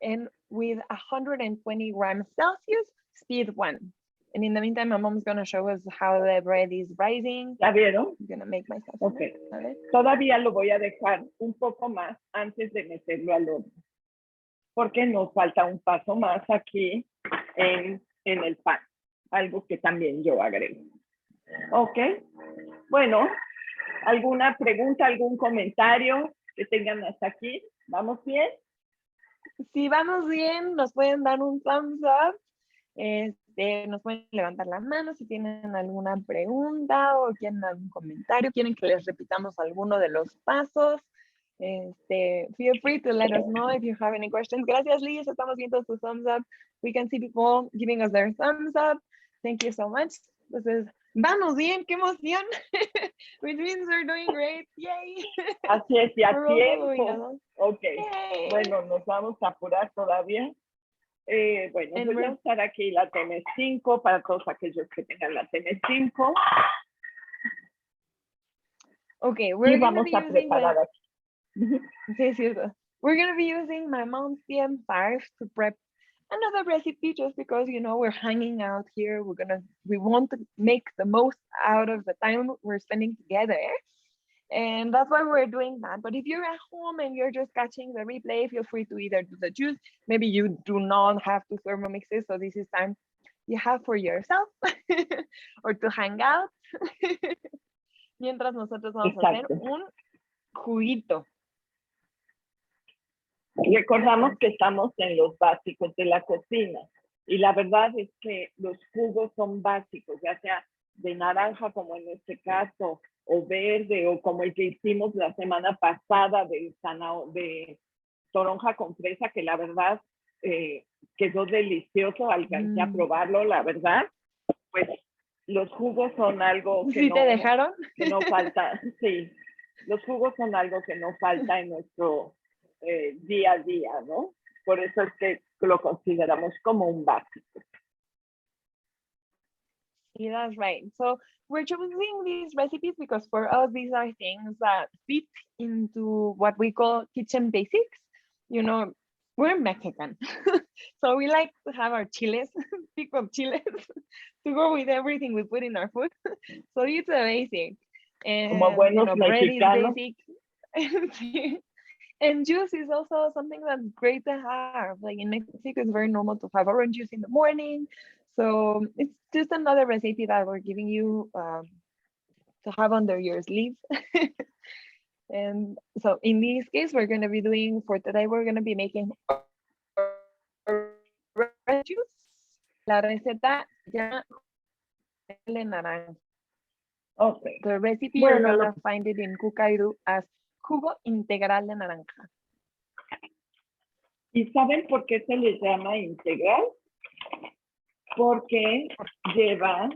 and with 120 grams Celsius, speed 1. And in the meantime, my mom's gonna show us how the bread is rising. ¿Ya vieron? I'm gonna make myself. Ok. A ver. Todavía lo voy a dejar un poco más antes de meterlo al horno, porque nos falta un paso más aquí en el pan, algo que también yo agrego. Ok, bueno, ¿alguna pregunta, algún comentario que tengan hasta aquí? ¿Vamos bien? Si vamos bien, nos pueden dar un thumbs up. Nos pueden levantar la mano si tienen alguna pregunta o quieren algún comentario, quieren que les repitamos alguno de los pasos. Feel free to let us know if you have any questions. Gracias, Liz. Estamos viendo tu thumbs up. We can see people giving us their thumbs up. Thank you so much. Entonces, vamos bien, qué emoción. Which means we're doing great. Yay. Así es, y a We're all following tiempo. along. Ok, Yay. bueno, nos vamos a apurar todavía. Bueno, And voy a usar aquí la TM5 para todos aquellos que tengan la TM5. Okay, Y we're going to vamos be a using preparar aquí. Sí, es cierto. We're going to be using my mom's TM5 to prep another recipe just because, you know, we're hanging out here. We want to make the most out of the time we're spending together. And that's why we're doing that. But if you're at home and you're just catching the replay, feel free to either do the juice. Maybe you do not have to Thermomix it, so this is time you have for yourself or to hang out. Mientras nosotros vamos a hacer un juguito. Recordamos que estamos en los básicos de la cocina y la verdad es que los jugos son básicos, ya sea de naranja como en este caso, o verde, o como el que hicimos la semana pasada de toronja con fresa, que la verdad quedó delicioso, alcancé a probarlo, la verdad. Pues los jugos son algo que ¿Sí no, te dejaron? Que no falta, sí, los jugos son algo que no falta en nuestro día a día, ¿no? Por eso es que lo consideramos como un básico. Yeah, that's right. So we're choosing these recipes because for us, these are things that fit into what we call kitchen basics. You know, we're Mexican. So we like to have our chiles, pickled chiles, to go with everything we put in our food. So it's a basic. And, Como buenos bread mexicanos. is basic. And juice is also something that's great to have. Like in Mexico, it's very normal to have orange juice in the morning. So it's just another recipe that we're giving you to have under your sleeve. And so in this case, we're going to be doing, for today, we're going to be making orange juice. La receta ya de naranja. Okay. The recipe, Bueno, you're going to find it in Cookidoo as jugo integral de naranja. ¿Y saben por qué se le llama integral? Porque lleva,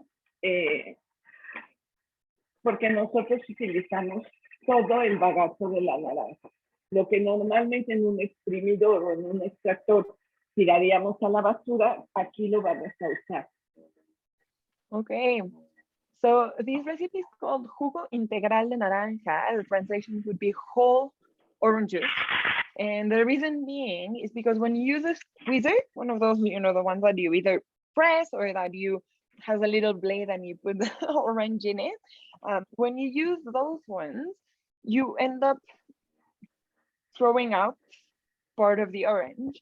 porque nosotros utilizamos todo el bagazo de la naranja. Lo que normalmente en un exprimidor o en un extractor tiraríamos a la basura, aquí lo vamos a usar. Okay. So this recipe is called Jugo Integral de Naranja. The translation would be whole orange juice. And the reason being is because when you use a squeezer, one of those, you know, the ones that you either press or that you has a little blade and you put the orange in it. When you use those ones, you end up throwing out part of the orange.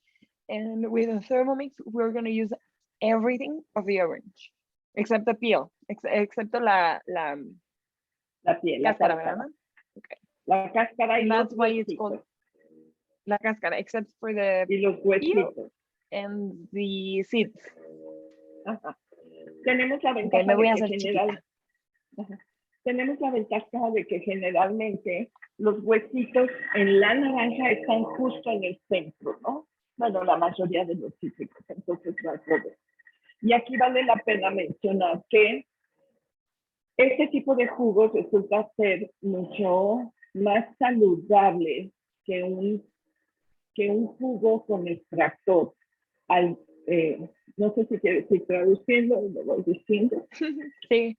And with a Thermomix, we're going to use everything of the orange, except the peel, except la piel, cáscara, la ¿verdad? Okay. La cáscara y And that's los why it's huesitos. called la cáscara, except for the Y los huesitos. and the seeds. Ajá. Tenemos la Okay, ventaja me voy a de que hacer chiquita. tenemos la ventaja de que generalmente los huesitos en la naranja están justo en el centro, ¿no? Bueno, la mayoría de los cítricos, entonces no hay problema. Y aquí vale la pena mencionar que este tipo de jugos resulta ser mucho más saludable que un jugo con extractor. No sé si quiere decir traduciendo, lo voy diciendo. Sí.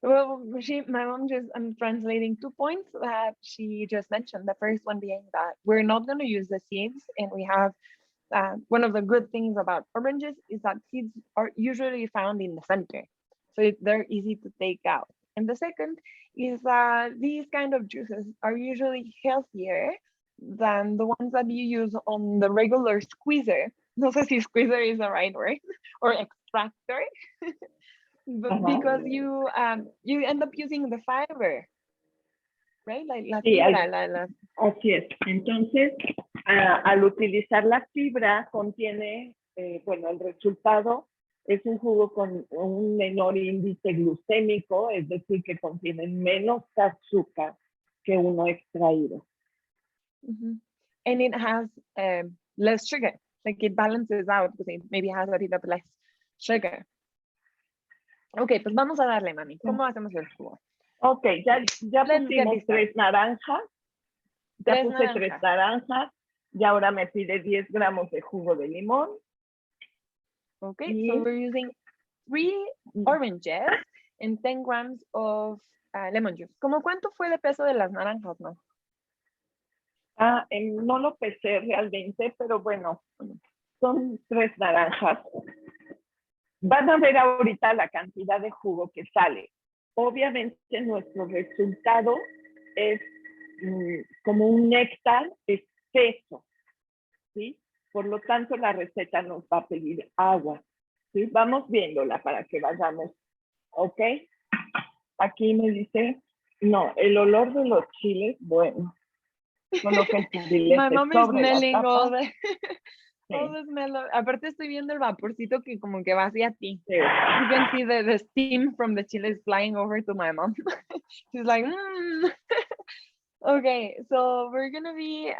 Well, my mom I'm translating 2 points that she just mentioned. The first one being that we're not going to use the seeds, and we have one of the good things about oranges is that seeds are usually found in the center, so they're easy to take out. And the second is that these kind of juices are usually healthier than the ones that you use on the regular squeezer. No sé si squeezer is the right word, or extractor, but because you end up using the fiber, right? Like la Sí, fibra, así es. Entonces, al utilizar la fibra contiene, bueno, el resultado es un jugo con un menor índice glucémico, es decir, que contiene menos azúcar que uno extraído. And it has less sugar, like it balances out because it maybe has a bit of less sugar. Ok, pues vamos a darle, mami. ¿Cómo hacemos el jugo? Ok, ya pusimos 3 naranjas. Ya puse 3 naranjas. Y ahora me pide 10 gramos de jugo de limón. Okay, so we're using 3 oranges and 10 grams of lemon juice. ¿Cómo cuánto fue de peso de las naranjas, no? No lo pesé realmente, pero bueno, son 3 naranjas. Van a ver ahorita la cantidad de jugo que sale. Obviamente nuestro resultado es como un néctar espeso, ¿sí? Por lo tanto, la receta nos va a pedir agua, ¿sí? Vamos viéndola para que vayamos, ¿ok? Aquí me dice, no, el olor de los chiles, bueno. Solo que el cubilete sobre la tapa. All the smell of, aparte estoy viendo el vaporcito que como que va hacia ti. Sí. You can see the steam from the chiles flying over to my mom. She's like, Okay, so we're gonna be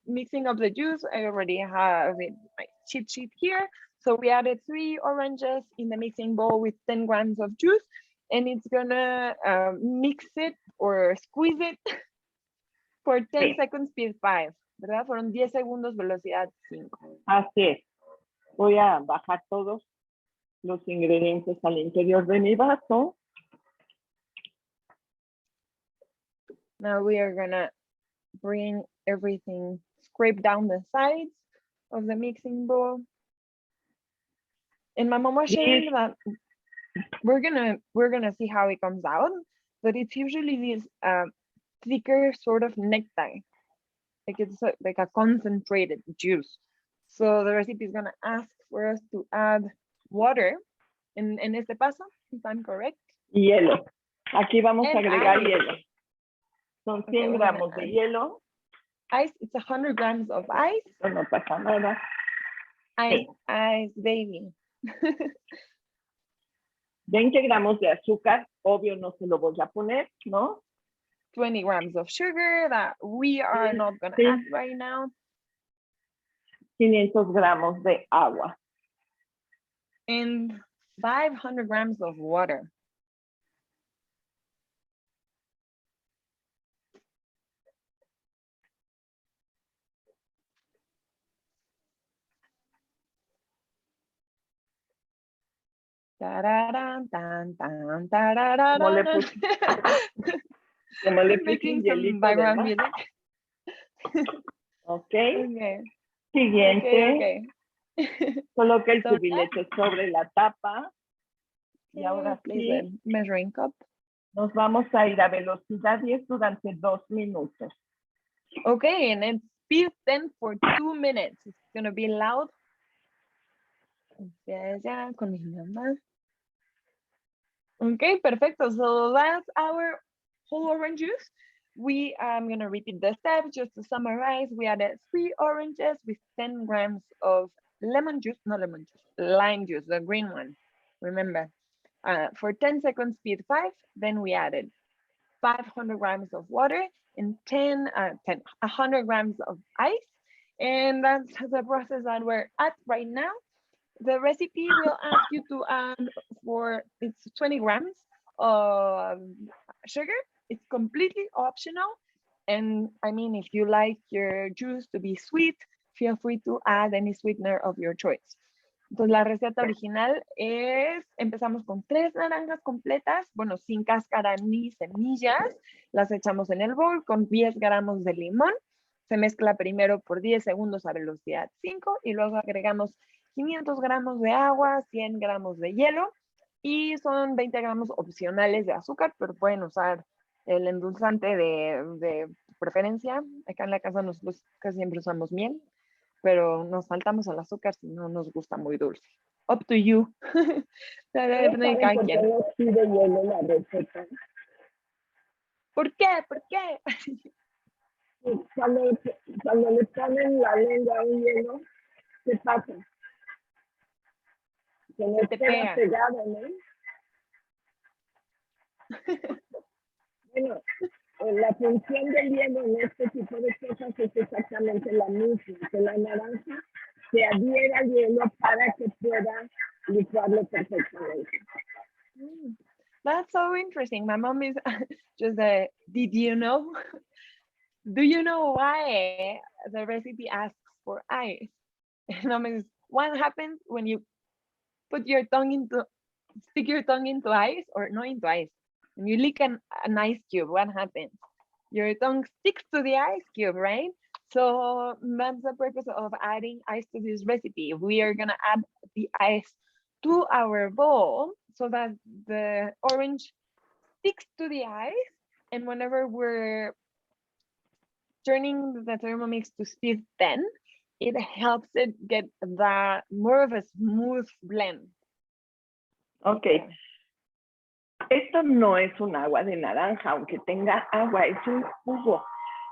mixing up the juice. I already have it, my cheat sheet here. So we added 3 oranges in the mixing bowl with 10 grams of juice, and it's gonna mix it or squeeze it for 10 seconds speed 5, ¿verdad? Fueron 10 segundos velocidad 5. Así es. Voy a bajar todos los ingredientes al interior de mi vaso. Now we are gonna bring everything, scrape down the sides of the mixing bowl. And my mom was sharing that we're gonna see how it comes out, but it's usually this thicker sort of nectar, like it's like a concentrated juice. So the recipe is gonna ask for us to add water en este paso, if I'm correct. Hielo. Aquí vamos a agregar hielo. Son 100 gramos de hielo. Ice, it's 100 grams of ice. No pasa nada. Ice, baby. 20 gramos de azúcar, obvio no se lo voy a poner, ¿no? 20 grams of sugar that we are not going to add right now. 500 gramos de agua. And 500 grams of water. Como le puse un hielito de más. Okay. Siguiente. Coloca el cubilete sobre la tapa. Y ahora sí, measuring cup. Nos vamos a ir a velocidad 10 durante 2 minutos. Okay, and then speed 10 for 2 minutes. It's going to be loud. Ya con mi mamá. Okay, perfecto. So that's our whole orange juice. I'm going to repeat the steps just to summarize. We added 3 oranges with 10 grams of lime juice, the green one. Remember, for 10 seconds, speed 5. Then we added 500 grams of water and 100 grams of ice. And that's the process that we're at right now. The recipe will ask you to add it's 20 grams of sugar. It's completely optional. And I mean, if you like your juice to be sweet, feel free to add any sweetener of your choice. Entonces la receta original empezamos con 3 naranjas completas, bueno, sin cáscara ni semillas. Las echamos en el bowl con 10 gramos de limón. Se mezcla primero por 10 segundos a velocidad 5 y luego agregamos 500 gramos de agua, 100 gramos de hielo y son 20 gramos opcionales de azúcar, pero pueden usar el endulzante de preferencia. Acá en la casa nosotros casi siempre usamos miel, pero nos saltamos al azúcar si no nos gusta muy dulce. Up to you. Depende de cada quien. No pide hielo la receta. ¿Por qué? ¿Por qué? Cuando le ponen la lengua a un hielo, ¿qué pasa? Que no te queda pega. pegado, ¿no? Bueno, la función del hielo en este tipo de cosas es exactamente la misma, que la naranja se adhiera al hielo para que pueda licuarlo perfectamente. That's so interesting. My mom is just did you know? Do you know why the recipe asks for ice? And mom is, what happens when you put your tongue into, stick your tongue into ice or not into ice? When you lick an ice cube, what happens? Your tongue sticks to the ice cube, right? So that's the purpose of adding ice to this recipe. We are gonna add the ice to our bowl so that the orange sticks to the ice, and whenever we're turning the Thermomix to speed 10, it helps it get that more of a smooth blend. Ok. Esto no es un agua de naranja, aunque tenga agua, es un jugo.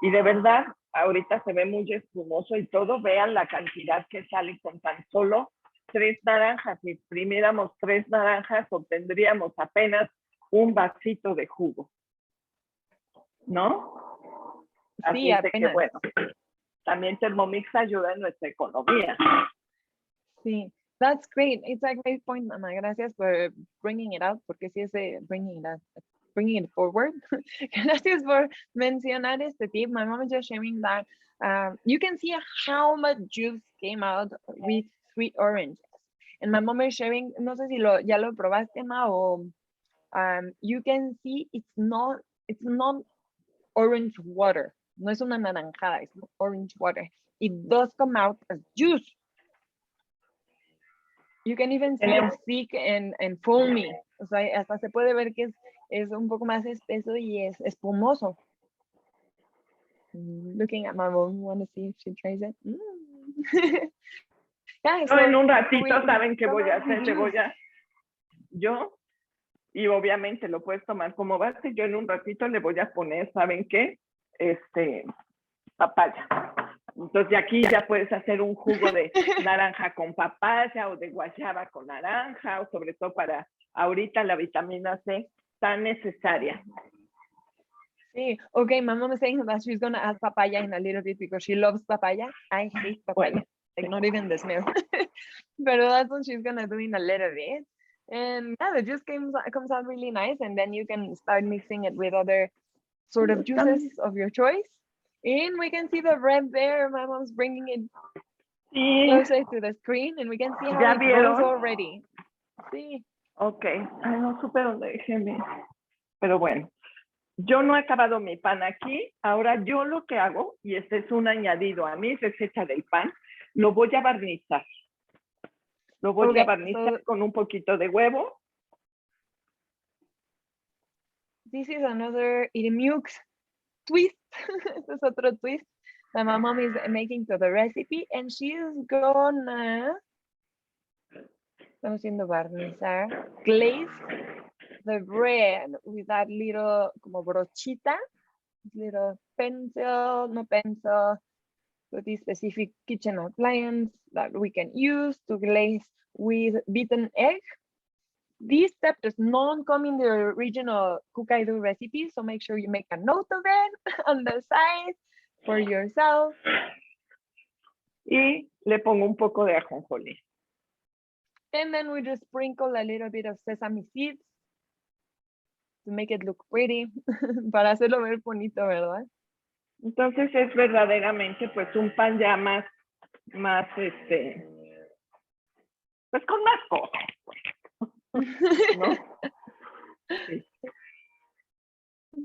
Y de verdad, ahorita se ve muy espumoso y todo. Vean la cantidad que sale con tan solo 3 naranjas. Si exprimiéramos 3 naranjas, obtendríamos apenas un vasito de jugo. ¿No? Así Sí, es de que, apenas. bueno, también Thermomix ayuda en nuestra economía. Sí, that's great. It's a great point, Mama. Gracias por bringing it out, porque sí es bringing it forward. Gracias por mencionar este tip. My mom is just sharing that you can see how much juice came out with sweet oranges. And my mom is sharing, no sé si ya lo probaste, Ma, o you can see it's not orange water. No es una naranjada, it's orange water. It does come out as juice. You can even see it thick and foamy. O sea, hasta se puede ver que es un poco más espeso y es espumoso. Looking at my mom, want to see if she tries it. Yeah, Yo en un ratito, ¿saben qué voy a hacer? Yo, y obviamente lo puedes tomar como base, yo en un ratito le voy a poner, ¿saben qué? Papaya. Entonces de aquí ya puedes hacer un jugo de naranja con papaya o de guayaba con naranja, o sobre todo para ahorita la vitamina C tan necesaria. Sí, okay, my mom is saying that she's going to add papaya in a little bit because she loves papaya. I hate papaya, Bueno, like not even the smell. But that's what she's going to do in a little bit. And yeah, the juice comes out really nice, and then you can start mixing it with other sort of juices of your choice. And we can see the red there. My mom's bringing it closer to the screen, and we can see how it grows already. Sí. Ok, ay, no supe dónde dejé mi... Pero bueno, yo no he acabado mi pan aquí. Ahora yo lo que hago, y este es un añadido a mi receta del pan, lo voy a barnizar. Lo voy a barnizar con un poquito de huevo. This is another Irimux twist. This is otro twist that my mom is making to the recipe, and she's gonna, estamos haciendo barnizar, glaze the bread with that little como brochita, little pencil, no pencil, with this specific kitchen appliance that we can use to glaze with beaten egg. This step does not come in the original Cookidoo recipe, so make sure you make a note of it on the side for yourself. Y le pongo un poco de ajonjolí. And then we just sprinkle a little bit of sesame seeds to make it look pretty, para hacerlo ver bonito, ¿verdad? Entonces es verdaderamente pues un pan ya más pues con más cosas, ¿no? Sí.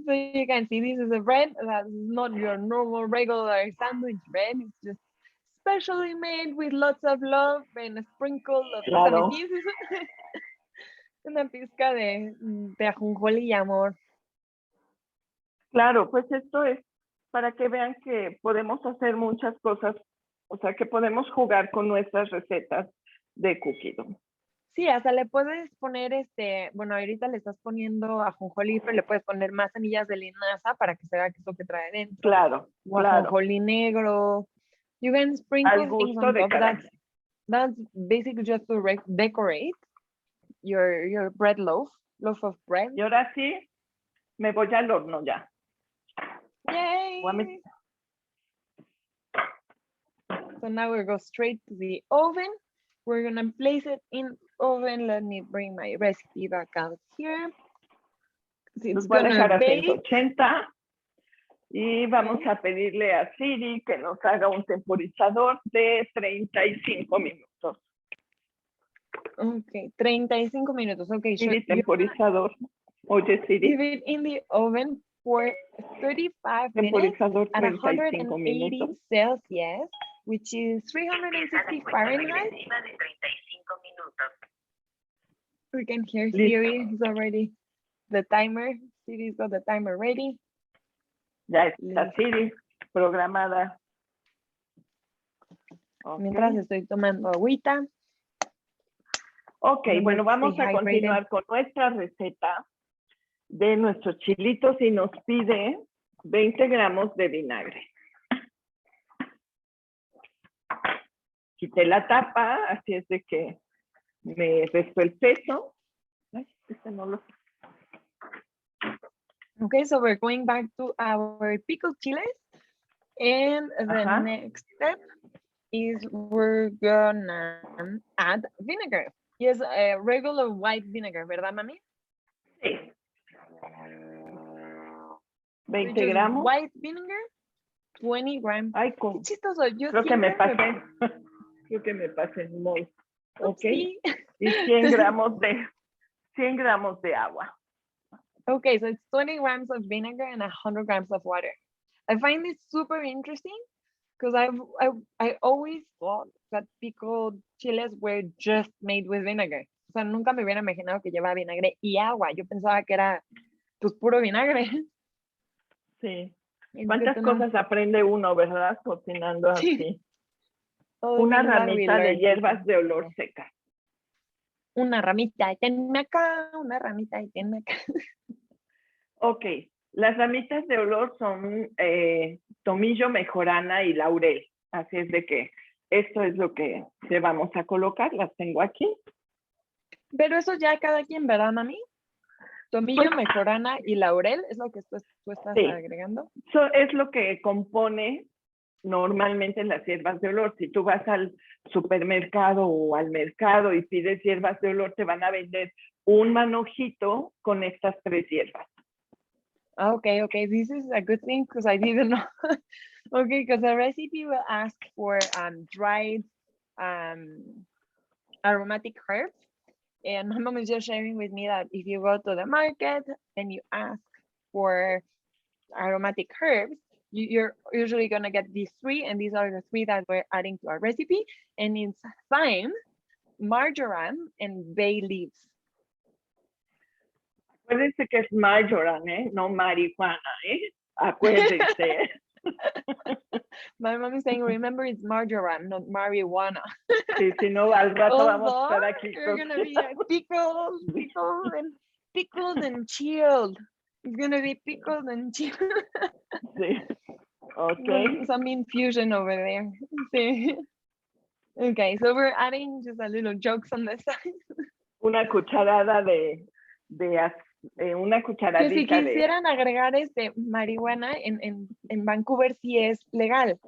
So you can see this is a bread that's not your normal regular sandwich bread. It's just specially made with lots of love and a sprinkle of Claro. sesame seeds. Una pizca de ajonjolí y amor. Claro, pues esto es para que vean que podemos hacer muchas cosas, o sea, que podemos jugar con nuestras recetas de Cookidoo. Sí, hasta le puedes poner bueno, ahorita le estás poniendo ajonjolí, pero le puedes poner más semillas de linaza para que se vea que es lo que trae dentro. Claro, O claro. ajonjolí negro. You can sprinkle Al things gusto on de top. cada quien. That's basically just to decorate your bread loaf of bread. Y ahora sí, me voy al horno ya. Yay! So now we go straight to the oven. We're gonna place it in oven. Let me bring my recipe back out here. It's Los voy a dejar gonna a bake. 180 y vamos a pedirle a Siri que nos haga un temporizador de 35 minutos. Okay, 35 minutos. Okay, so Siri, temporizador. Oye, leave Siri, it in the oven for 35 minutes temporizador at 35 180 minutos. Celsius, which is 360 Fahrenheit. We can hear Listo. Siri is already the timer. Siri's got the timer ready. Ya está Listo. Siri programada. Ok. Mientras estoy tomando agüita. Ok, Let me bueno, vamos stay a hydrated. continuar con nuestra receta de nuestros chilitos y nos pide 20 gramos de vinagre. Quité la tapa, así es de que me restó el peso. Ay, este no lo... Okay, so we're going back to our pickled chiles. And the next step is we're gonna add vinegar. Yes, a regular white vinegar, ¿verdad, mami? Sí. 20 Just gramos. white vinegar, 20 grams. Ay, Qué chistoso, yo creo que me siempre pasé. Creo que me pasé en mol. Ok. Sí. Y 100 gramos de agua. Okay, so it's 20 grams of vinegar and 100 grams of water. I find this super interesting because I always thought that pickled chiles were just made with vinegar. O sea, nunca me hubiera imaginado que llevaba vinagre y agua. Yo pensaba que era pues puro vinagre. Sí. It's ¿Cuántas good to know. cosas aprende uno, verdad? Cocinando Sí. así. All the Una things that we ramita de learn. hierbas de olor seca. Una ramita y tenme acá, una ramita y tenme acá. Ok, las ramitas de olor son tomillo, mejorana y laurel. Así es de que esto es lo que le vamos a colocar. Las tengo aquí. Pero eso ya cada quien, ¿verdad, mami? Tomillo, Pues, mejorana y laurel es lo que tú estás sí. agregando. Eso es lo que compone normalmente las hierbas de olor. Si tú vas al supermercado o al mercado y pides hierbas de olor, te van a vender un manojito con estas 3 hierbas. Okay, this is a good thing because I didn't know. Okay, because the recipe will ask for dried aromatic herbs. And my mom is just sharing with me that if you go to the market and you ask for aromatic herbs, you're usually gonna get these 3, and these are the 3 that we're adding to our recipe. And it's thyme, marjoram, and bay leaves. Acuérdense que es marjoram, no marihuana, Acuérdense. My mom is saying, remember, it's marjoram, not marijuana. Sí, si no, al rato vamos a estar aquí. You're gonna be pickled and chilled. It's gonna be pickled and chilled. Sí. Ok. Some infusion over there. Sí. Okay, so we're adding just a little jokes on the side. Una cucharada una Que cucharadita si quisieran agregar marihuana en Vancouver sí es legal.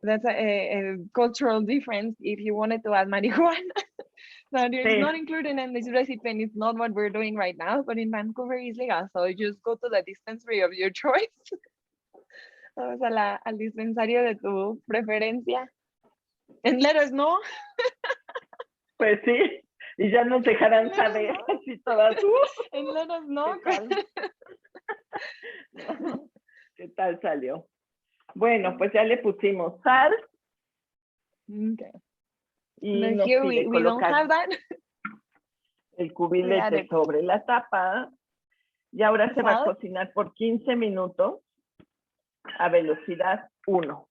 That's a cultural difference if you wanted to add marijuana. That is not included in this recipe and it's not what we're doing right now, but in Vancouver is legal. So you just go to the dispensary of your choice. Vamos al dispensario de tu preferencia. And let us know. Pues sí, y ya nos dejarán saber así todas. And let us know. ¿Qué tal salió? Bueno, pues ya le pusimos sal Okay. y But nos here pide we don't colocar have that. el We cubilete added sobre la tapa y ahora se va a salt. cocinar por 15 minutos a velocidad 1.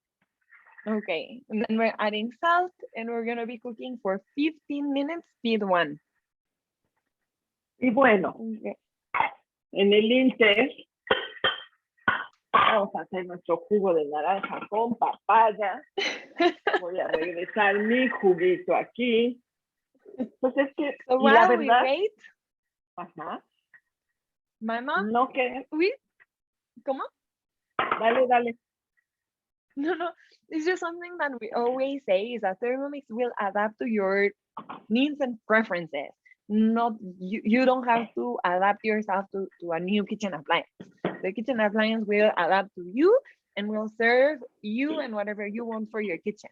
Okay, and then we're adding salt and we're gonna be cooking for 15 minutes, speed 1. Y bueno, Okay. en el inter vamos a hacer nuestro jugo de naranja con papaya. Voy a regresar mi juguito aquí. Pues es que, So y la while we verdad, wait, ajá, my mom, no que, ¿cómo? dale. No, it's just something that we always say is that Thermomix will adapt to your needs and preferences. Not you don't have to adapt yourself to a new kitchen appliance. The kitchen appliance will adapt to you and will serve you and whatever you want for your kitchen.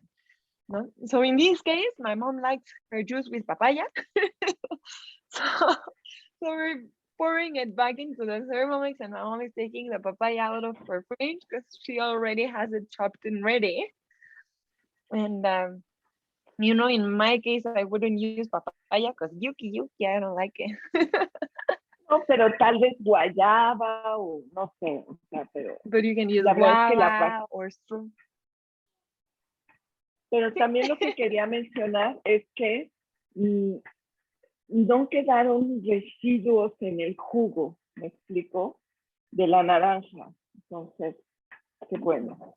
No? So in this case, my mom likes her juice with papaya. so we're pouring it back into the Thermomix and my mom is taking the papaya out of her fridge because she already has it chopped and ready. And you know, in my case, I wouldn't use papaya because yuki, I don't like it. No, pero tal vez guayaba o no sé, o sea, pero But you can use la verdad es que guava or straw. pero también lo que quería mencionar es que no quedaron residuos en el jugo, ¿me explico? De la naranja. Entonces, qué bueno.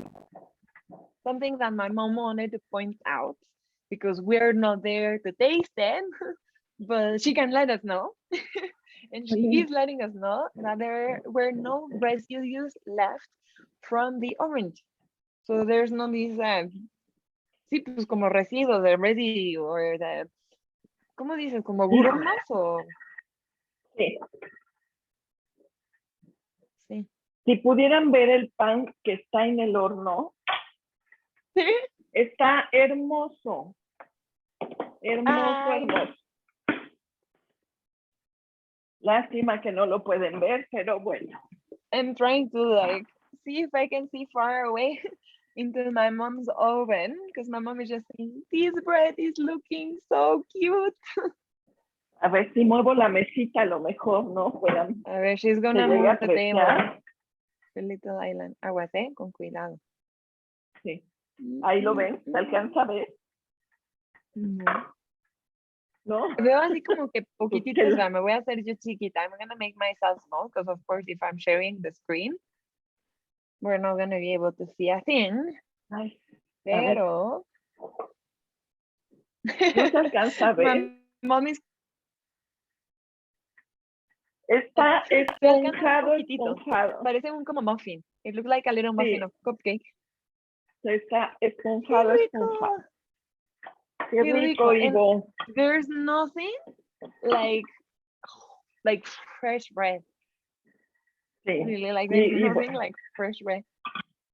Something that my mom wanted to point out because we're not there to taste it, but she can let us know. And she is letting us know that there were no residues left from the orange. So there's no these, sí, pues como residuos, the residue or the, ¿cómo dices? Como grumas o... Sí. Sí. Si pudieran ver el pan que está en el horno, ¿Sí? está hermoso. Hermoso. Lástima que no lo pueden ver, pero bueno. I'm trying to like see if I can see far away into my mom's oven because my mom is just saying, this bread is looking so cute. A ver si muevo la mesita, a lo mejor, ¿no? Puedan, A ver, she's gonna llegue a move the table. apreciar. The little island. Aguas, con cuidado. Sí. Ahí lo ven, ¿se alcanza a ver? No. ¿No? Veo así como que poquitito, Pues o sea, me voy a hacer yo chiquita. I'm gonna make myself small because of course if I'm sharing the screen, we're not gonna be able to see a thing. Ay, Pero... no se alcanza a ver. My mom is... Está Se alcanza un esponjado. poquitito. Parece un como muffin. It looks like a little muffin Sí. of cupcake. Está esponjado. Qué rico, Ivo. There's nothing like fresh bread. Sí. Really, like there's nothing like fresh bread.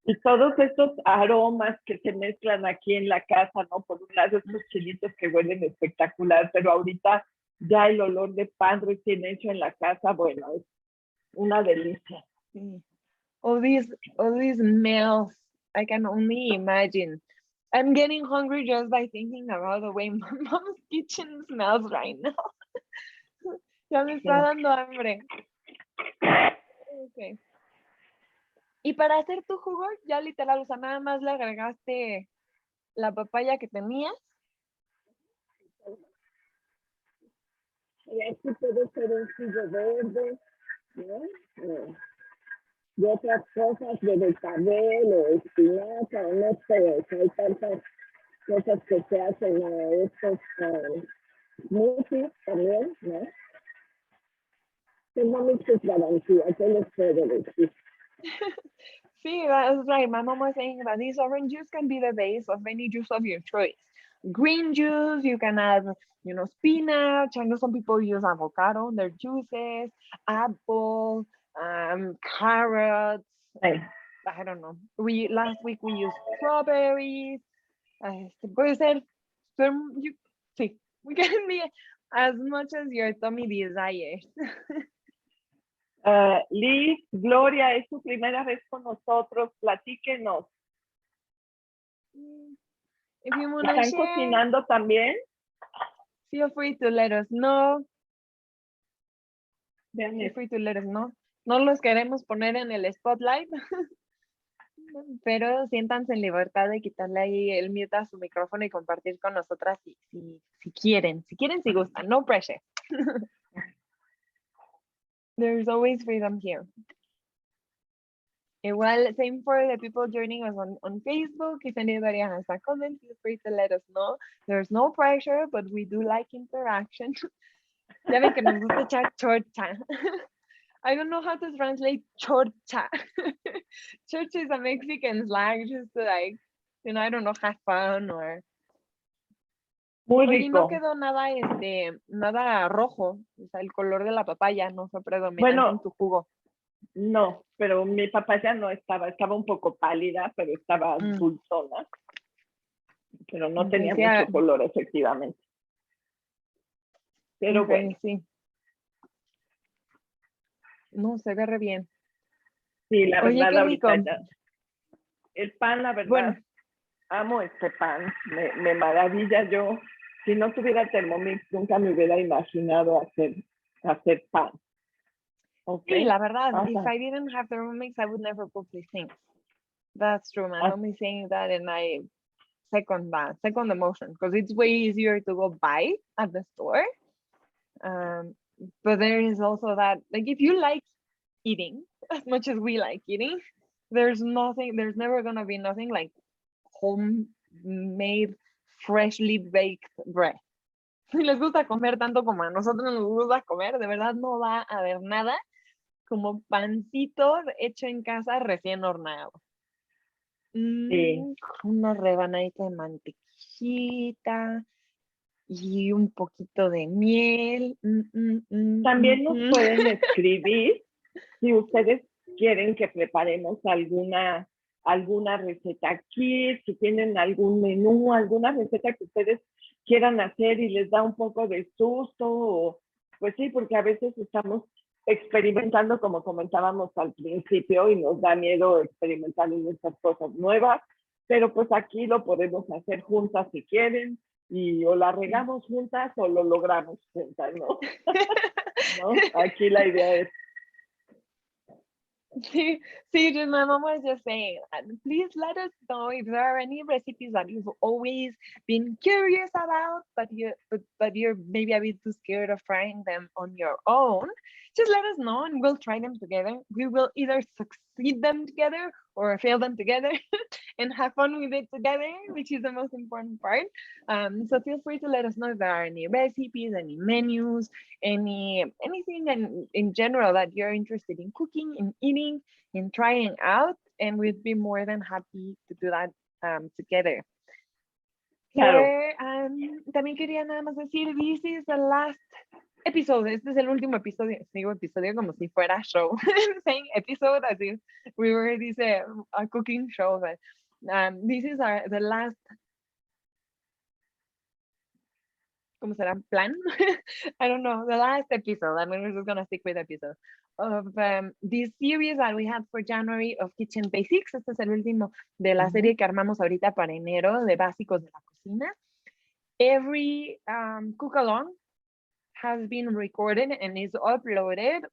Y todos estos aromas que se mezclan aquí en la casa, ¿no? Por un lado, estos chilitos que huelen espectacular, pero ahorita ya el olor de pan recién hecho en la casa, bueno, es una delicia. Sí. All these smells, I can only imagine. I'm getting hungry just by thinking about the way my mom's kitchen smells right now. Ya me está dando hambre. Okay. Y para hacer tu jugo, ya literal, o sea, nada más le agregaste la papaya que tenías. Y aquí puede ser un jugo verde, ¿no? Y otras cosas de betabel o espinaca, o no sé, o sea, hay tantas cosas que se hacen a estos smoothies también, ¿no? Tengo muchas garantías, ¿qué les puedo decir? Sí, that's right. My mom was saying that this orange juice can be the base of any juice of your choice. Green juice, you can add, you know, spinach. I know some people use avocado in their juices, apple, carrots. Hey. I don't know. Last week we used strawberries. Puede ser, sí, we can be as much as your tummy desires. Liz, Gloria, es su primera vez con nosotros. Platíquenos. If you want to ¿Están share, cocinando también? feel free to let us know. Vean Feel esto. free to let us know. No los queremos poner en el spotlight, pero siéntanse en libertad de quitarle ahí el mute a su micrófono y compartir con nosotras si quieren. Si quieren, si gustan. No pressure. There's always freedom here. Igual, same for the people joining us on Facebook. If anybody has a comment, feel free to let us know. There's no pressure, but we do like interaction. Ya ven que nos gusta echar chorcha. I don't know how to translate chorcha. Church is a Mexican slang, just to like, I don't know, have fun or... Muy Oye, no rico. quedó nada, nada rojo. O sea, el color de la papaya no fue predominante Bueno, en tu jugo. No, pero mi papaya no estaba un poco pálida, pero estaba dulzona. Pero no tenía mucho color, efectivamente. Pero bueno. Sí. No, se ve re bien. Sí, la Oye, verdad, qué ahorita rico. ya. El pan, la verdad, Bueno. amo este pan. Me maravilla. Yo, si no tuviera Thermomix, nunca me hubiera imaginado hacer pan. Okay. Sí, la verdad, Ajá. if I didn't have Thermomix, I would never cook these things. That's true. My mom is saying that, and I second the motion, because it's way easier to go buy at the store. But there is also that, like, if you like eating as much as we like eating, there's never gonna be nothing like homemade, freshly baked bread. Si les gusta comer tanto como a nosotros nos gusta comer, de verdad no va a haber nada como pancito hecho en casa recién horneado. Sí. Una rebanadita de mantequillita y un poquito de miel. También nos pueden escribir si ustedes quieren que preparemos alguna receta aquí, si tienen algún menú, alguna receta que ustedes quieran hacer y les da un poco de susto, o, pues sí, porque a veces estamos experimentando, como comentábamos al principio, y nos da miedo experimentar en estas cosas nuevas, pero pues aquí lo podemos hacer juntas si quieren, y o la regamos juntas o lo logramos juntas, ¿no? ¿No? Aquí la idea es... Sí, my mom was just saying, please let us know if there are any recipes that you've always been curious about, but you're maybe a bit too scared of trying them on your own. Just let us know and we'll try them together. We will either succeed them together or fail them together and have fun with it together, which is the most important part. So feel free to let us know if there are any recipes, any menus, anything in general that you're interested in cooking, in eating, in trying out, and we'd be more than happy to do that together. Claro. También quería nada más decir, this is the last episode. Este es el último episodio. Digo episodio como si fuera show. Saying episode as if we were a cooking show. But this is the last, ¿cómo será? Plan? I don't know. The last episode. I mean, we're just going to stick with episode of this series that we had for January of Kitchen Basics. Este es el último de la serie que armamos ahorita para enero de Básicos de la Cocina. Every cook along has been recorded and is uploaded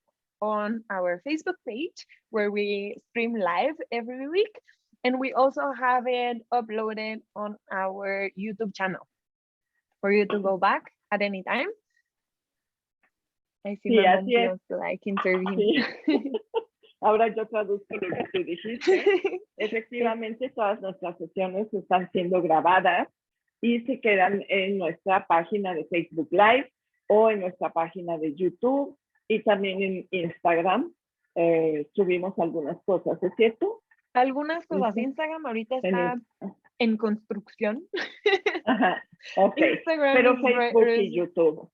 on our Facebook page where we stream live every week. And we also have it uploaded on our YouTube channel for you to go back at any time. I see Sí, my mom así es. feels like interviewing. Sí. Ahora yo traduzco lo que tú dijiste. Efectivamente, todas nuestras sesiones están siendo grabadas y se quedan en nuestra página de Facebook Live o en nuestra página de YouTube y también en Instagram. Subimos algunas cosas, ¿es cierto? Algunas cosas. Instagram ahorita está en construcción. Ajá, ok. Instagram pero Facebook y YouTube.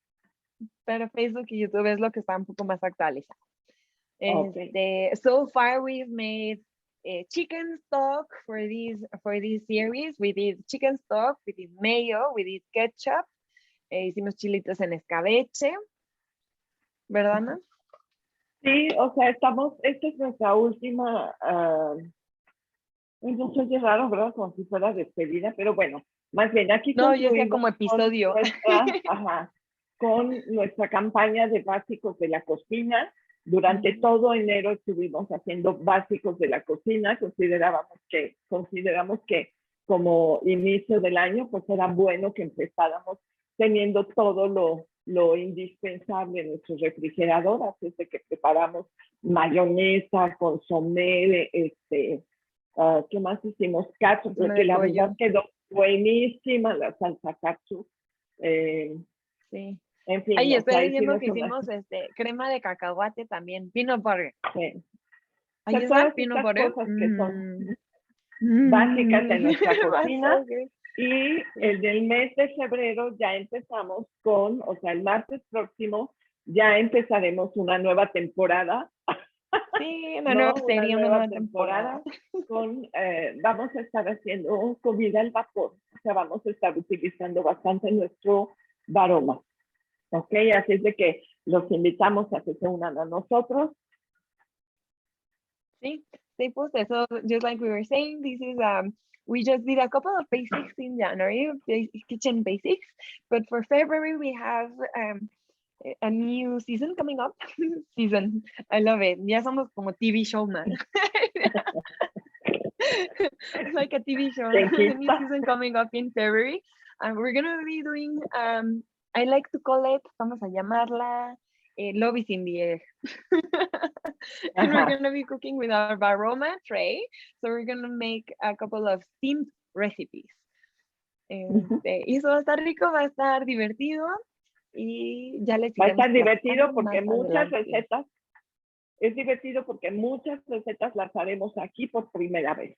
Pero Facebook y YouTube es lo que está un poco más actualizado. Okay. So far we've made chicken stock for this series. We did chicken stock, we did mayo, we did ketchup. Hicimos chilitos en escabeche, ¿verdad, Ana? Sí, o sea, esta es nuestra última, no sé, es raro, ¿verdad? Como si fuera despedida, pero bueno, más bien aquí No, yo decía concluimos como episodio. con nuestra campaña de básicos de la cocina. Durante todo enero estuvimos haciendo básicos de la cocina. Consideramos que como inicio del año, pues era bueno que empezáramos teniendo todo lo indispensable en nuestro refrigerador, así es de que preparamos mayonesa, consomé, ¿qué más hicimos? Ketchup, porque la verdad quedó buenísima la salsa ketchup. Sí. En fin, Ay, o estoy sea, leyendo que hicimos crema de cacahuate también, peanut butter. sí. Ahí sea, está todas peanut estas butter. cosas que son básicas en nuestra cocina. Y el del mes de febrero ya empezamos con, o sea, el martes próximo ya empezaremos una nueva temporada. Sí, una nueva serie, una nueva temporada. Vamos a estar haciendo comida al vapor. O sea, vamos a estar utilizando bastante nuestro aroma. ¿Ok? Así es de que los invitamos a que se unan a nosotros. Sí, sí, pues eso, just like we were saying, this is we just did a couple of basics in January, kitchen basics, but for February we have a new season coming up. Season, I love it. Ya somos como TV show, man. Like a TV show. A new season coming up in February, and we're gonna be doing. I like to call it. Vamos a llamarla. Love is in the air. And we're going to be cooking with our aroma tray. So we're going to make a couple of steamed recipes. Y eso va a estar rico, va a estar divertido. Y ya les va a estar divertido porque es divertido porque muchas recetas las haremos aquí por primera vez.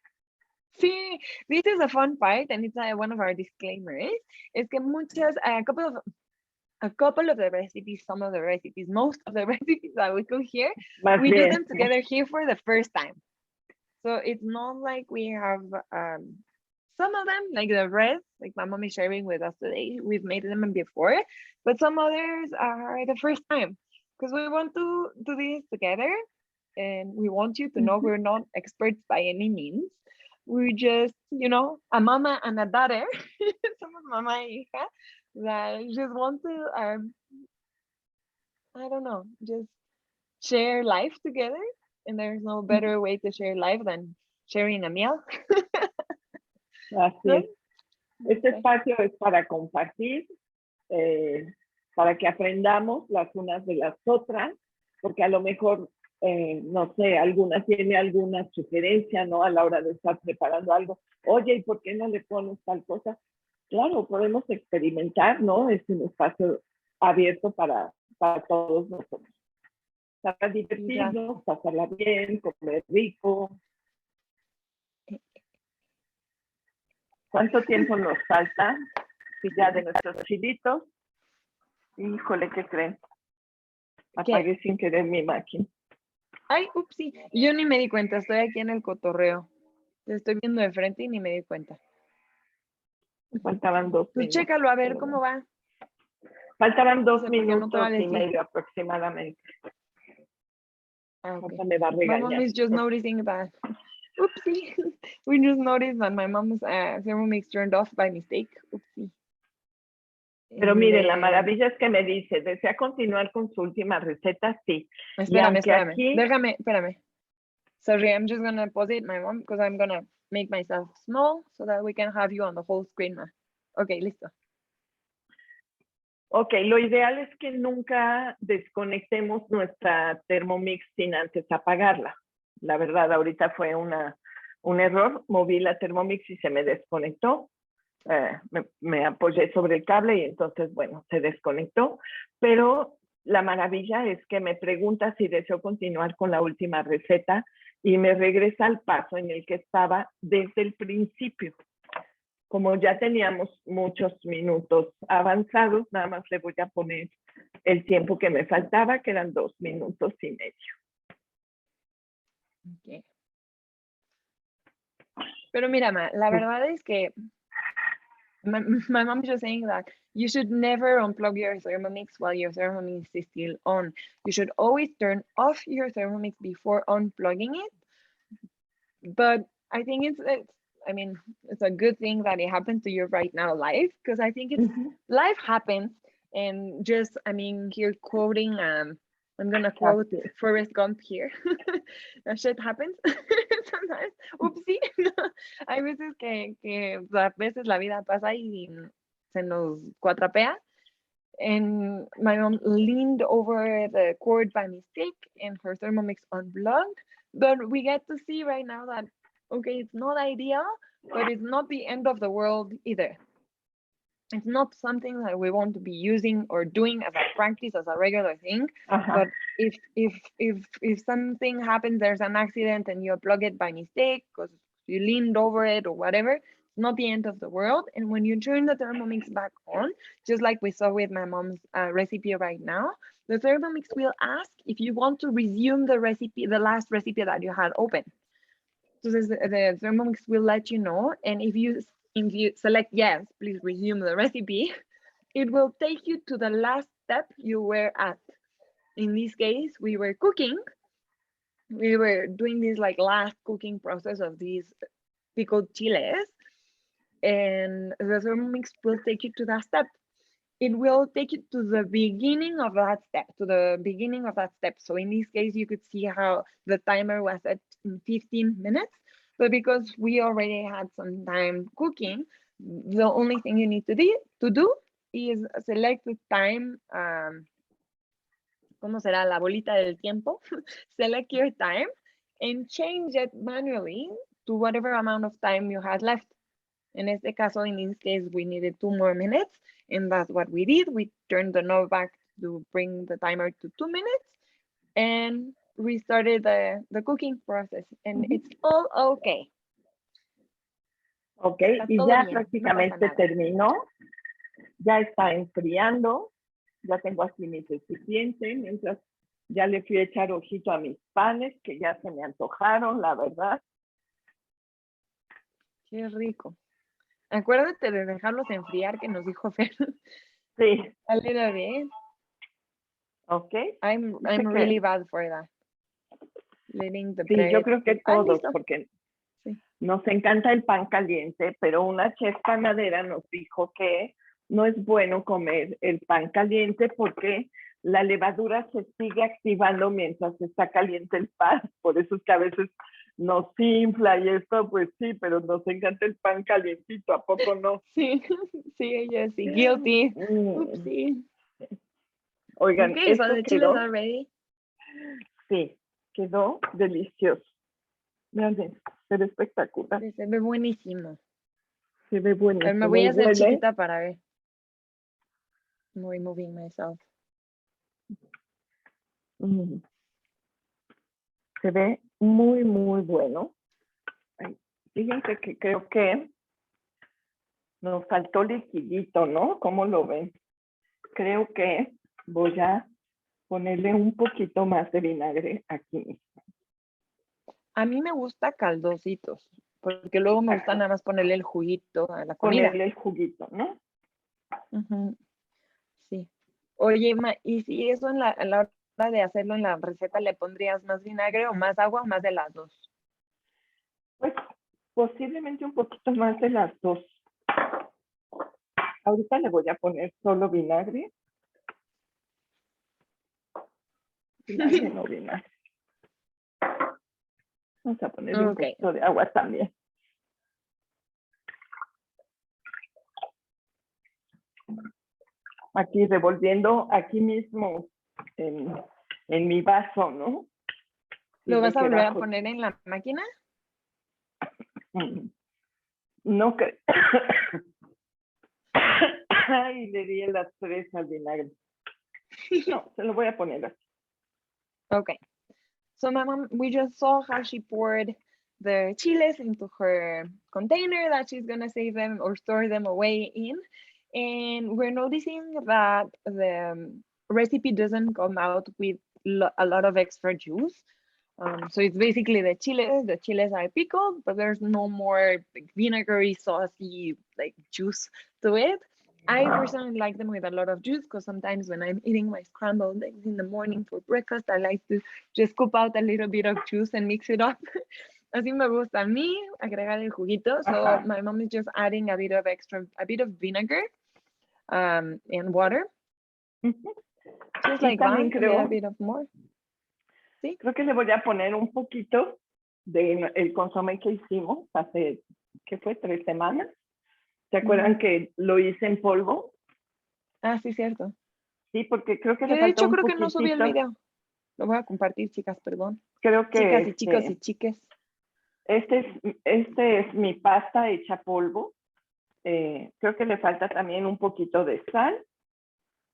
Sí, this is a fun part, and it's one of our disclaimers. Es que a couple of the recipes, some of the recipes, most of the recipes that we cook here, we do them together here for the first time. So it's not like we have some of them, like the red, like my mom is sharing with us today, we've made them before, but some others are the first time because we want to do this together, and we want you to know we're not experts by any means. We just, a mama and a daughter, somos mamá y hija, that just want to, I don't know, just share life together. And there's no better way to share life than sharing a meal. Así es. Este espacio es para compartir, para que aprendamos las unas de las otras, porque a lo mejor, no sé, alguna tiene alguna sugerencia, ¿no? A la hora de estar preparando algo. Oye, ¿y por qué no le pones tal cosa? Claro, podemos experimentar, ¿no? Es un espacio abierto para todos nosotros. Para divertirnos, pasarla bien, comer rico. ¿Cuánto tiempo nos falta ya de nuestros chilitos? Híjole, ¿qué creen? Apagué sin querer mi máquina. Ay, upsi, yo ni me di cuenta, estoy aquí en el cotorreo. Te estoy viendo de frente y ni me di cuenta. Faltaban 2 minutos. Pues chécalo, a ver cómo va. Faltaban 2 minutos y medio aproximadamente. Okay. Me va a regañar. My mom is just noticing that. Oopsie. We just noticed that my mom's Thermomix turned off by mistake. Oopsie. Pero miren, la maravilla es que me dice, ¿desea continuar con su última receta? Sí. Espérame. Espérame. Sorry, I'm just gonna pause it, my mom, because I'm gonna make myself small so that we can have you on the whole screen, ma. Okay, listo. Ok, lo ideal es que nunca desconectemos nuestra Thermomix sin antes apagarla. La verdad, ahorita fue un error. Moví la Thermomix y se me desconectó. Me apoyé sobre el cable y entonces, bueno, se desconectó. Pero la maravilla es que me pregunta si deseo continuar con la última receta y me regresa al paso en el que estaba desde el principio. Como ya teníamos muchos minutos avanzados, nada más le voy a poner el tiempo que me faltaba, que eran 2 minutos y medio. Okay. Pero mira, Ma, la verdad es que my mom is just saying that you should never unplug your Thermomix while your Thermomix is still on. You should always turn off your Thermomix before unplugging it. But I think it's a good thing that it happened to you right now live, because I think it's life happens. And just, here quoting, I'm gonna quote Forrest Gump here. That shit happens sometimes. Oopsie. Hay veces que a veces la vida pasa y se nos cuatrapea. And my mom leaned over the cord by mistake and her Thermomix unplugged. But we get to see right now that, okay, it's not ideal, but it's not the end of the world either. It's not something that we want to be using or doing as a practice, as a regular thing. But if something happens, there's an accident and you plug it by mistake because you leaned over it or whatever, it's not the end of the world. And when you turn the Thermomix back on, just like we saw with my mom's recipe right now, the Thermomix will ask if you want to resume the recipe, the last recipe that you had open. So the Thermomix will let you know, and if you select yes, please resume the recipe, it will take you to the last step you were at. In this case, we were cooking. We were doing this like last cooking process of these pickled chiles, and the Thermomix will take you to that step. It will take you to the beginning of that step, So in this case, you could see how the timer was at 15 minutes. But because we already had some time cooking, the only thing you need to do is select the time. ¿Cómo será la bolita del tiempo? Select your time and change it manually to whatever amount of time you had left. En este caso, in this case, we needed 2 more minutes, and that's what we did. We turned the knob back to bring the timer to 2 minutes and restarted the cooking process, and it's all okay. Ok, y ya prácticamente terminó. Ya está enfriando. Ya tengo aquí mi recipiente. Mientras ya le fui a echar ojito a mis panes, que ya se me antojaron, la verdad. Qué rico. Acuérdate de dejarlos enfriar, que nos dijo Fer. Sí. A little bit. Okay. I'm really bad for that. Letting the bread. Yo creo que todos, listo. porque nos encanta el pan caliente, pero una chef panadera nos dijo que no es bueno comer el pan caliente porque la levadura se sigue activando mientras está caliente el pan. Por eso es que a veces nos infla y esto, pues sí, pero nos encanta el pan calientito, ¿a poco no? Sí, ella sí, guilty. Oopsie. Oigan, Okay, so esto the quedó, chiles are ready. Sí, quedó delicioso. Vean, se ve espectacular. Se ve buenísimo. Se ve buenísimo. Me voy a hacer chiquita para ver. I'm removing myself. Se ve muy, muy bueno. Ay, fíjense que creo que nos faltó liquidito, ¿no? ¿Cómo lo ven? Creo que voy a ponerle un poquito más de vinagre aquí. A mí me gusta caldositos, porque luego me gusta nada más ponerle el juguito a la comida. Ponerle el juguito, ¿no? Sí. Oye, ¿y si eso a la hora de hacerlo en la receta le pondrías más vinagre o más agua o más de las dos? Pues posiblemente un poquito más de las dos. Ahorita le voy a poner solo vinagre. Vinagre, no vinagre. Vamos a ponerle un poquito de agua también. Aquí revolviendo, aquí mismo en mi vaso, ¿no? ¿Lo vas a volver a poner en la máquina? No creo. Ay, le di las 3 al vinagre. No, se lo voy a poner así. Okay. So my mom, we just saw how she poured the chiles into her container that she's gonna save them or store them away in. And we're noticing that the recipe doesn't come out with a lot of extra juice. So it's basically the chiles. The chiles are pickled, but there's no more like vinegary, saucy like juice to it. I personally like them with a lot of juice because sometimes when I'm eating my scrambled eggs in the morning for breakfast, I like to just scoop out a little bit of juice and mix it up. Así me gusta a mí agregar el juguito. So my mom is just adding a bit of vinegar and water. Just like that, creo, a bit of more. ¿Sí? Creo que le voy a poner un poquito de el consomé que hicimos hace, ¿qué fue? 3 semanas. ¿Se acuerdan que lo hice en polvo? Ah, sí, cierto. Sí, porque creo que le De falta hecho, un creo que poquitito. no subí el video. Lo voy a compartir, chicas, perdón. Creo que chicas y chicos y chiques. Este es mi pasta hecha polvo. Creo que le falta también un poquito de sal.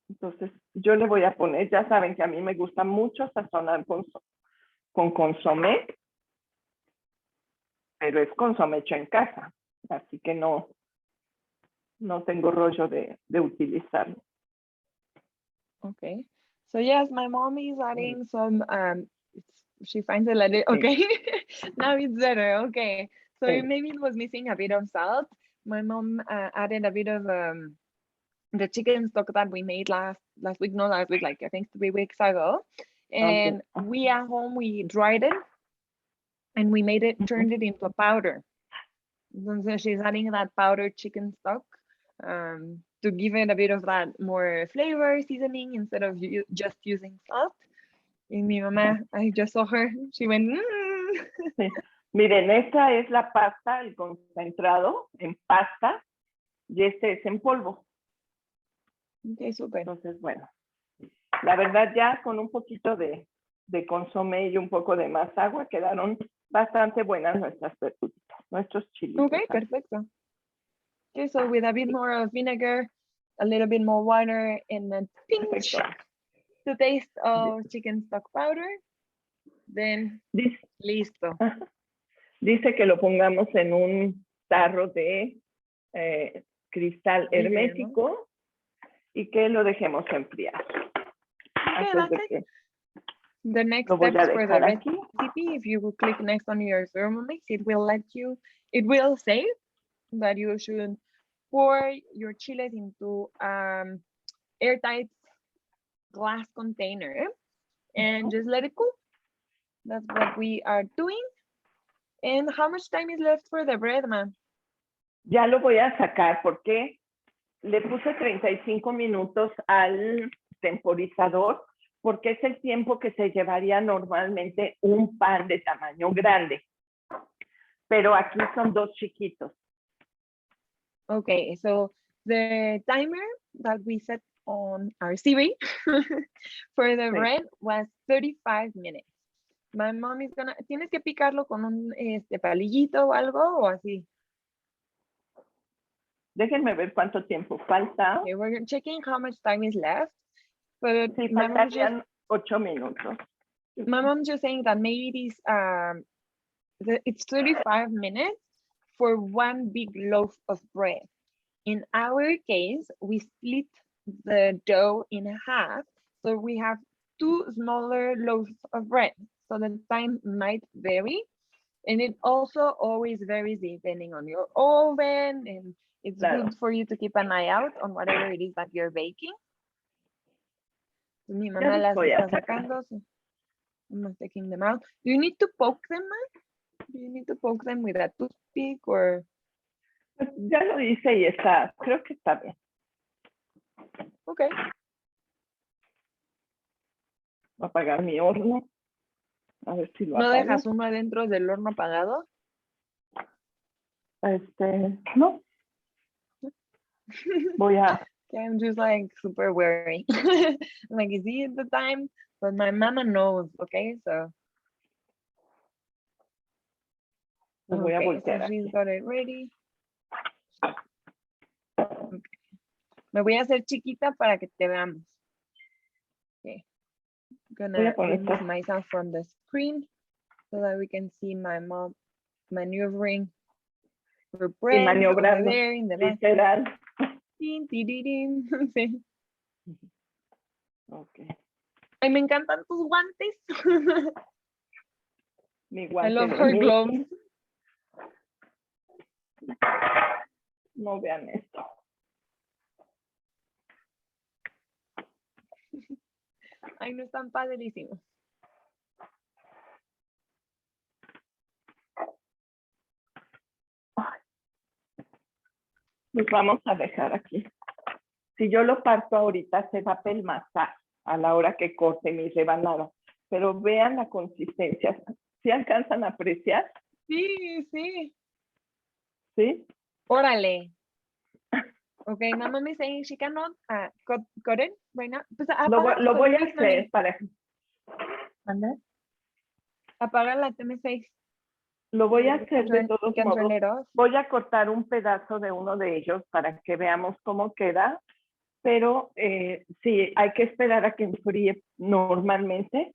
Entonces, yo le voy a poner, ya saben que a mí me gusta mucho sazonar con consomé, pero es consomé hecho en casa, así que no tengo rollo de utilizarlo. Okay. So yes, my mom is adding some, she finds a little, okay. Now it's better, okay. So maybe it was missing a bit of salt. My mom added a bit of the chicken stock that we made last week, not last week, like I think 3 weeks ago. And we at home, we dried it and we made it, turned it into a powder. So she's adding that powdered chicken stock to give it a bit of that more flavor seasoning instead of just using salt. Y mi mamá, I just saw her, she went, Sí. Miren, esta es la pasta, el concentrado en pasta, y este es en polvo. Ok, súper. Entonces, bueno, la verdad ya con un poquito de consomé y un poco de más agua quedaron bastante buenas nuestras verduritas, nuestros chilitos. Okay, perfecto. Okay, so with a bit more of vinegar, a little bit more water, and a pinch to taste of chicken stock powder, then listo. Dice que lo pongamos en un tarro de cristal hermético y que lo dejemos enfriar. Okay, that's it. The next steps for the recipe, if you click next on your Thermomix, it will say that you should pour your chiles into airtight glass container and just let it cool. That's what we are doing. And how much time is left for the bread, man? Ya lo voy a sacar porque le puse 35 minutos al temporizador porque es el tiempo que se llevaría normalmente un pan de tamaño grande. Pero aquí son 2 chiquitos. Okay, so the timer that we set on our CV for the bread was 35 minutes. My mom is gonna, ¿tienes que picarlo con un palillito o algo o así? Déjenme ver cuánto tiempo falta. Okay, we're checking how much time is left. But sí, faltarían 8 minutos. My mom's just saying that maybe it's 35 minutes for one big loaf of bread. In our case, we split the dough in half, so we have 2 smaller loaves of bread. So the time might vary, and it also always varies depending on your oven, and it's good for you to keep an eye out on whatever it is that you're baking. Mi mamá las está sacando. So I'm taking them out. Do you need to poke them, man? Do you need to poke them with a toothpick or? Pues ya lo hice y está, creo que está bien. Okay. Voy a apagar mi horno. A ver si lo ¿No apago. dejas uno adentro del horno apagado? No. Voy a... Okay, I'm just like super wary. Like, is it the time? But my mama knows, okay, so. Voy a voltear so she's aquí. got it ready. Okay. Me voy a hacer chiquita para que te veamos. Okay. I'm gonna remove myself from the screen so that we can see my mom maneuvering her bread over there in the back. Literal. Sí. Okay. Ay, me encantan tus guantes. Mi I guante love de her mí. gloves. No vean esto. Ay, no están padrísimos. Los vamos a dejar aquí. Si yo lo parto ahorita, se va a pelmazar a la hora que corte mi rebanada. Pero vean la consistencia. ¿Sí alcanzan a apreciar? Sí, sí. ¿Sí? Órale. Okay, my mom is saying she cannot cut it right now. Pues Lo voy a hacer para... ¿Anda? Apaga la TM6. Lo voy a hacer de todos modos. Turn it off. Voy a cortar un pedazo de uno de ellos para que veamos cómo queda. Pero sí, hay que esperar a que enfríe normalmente.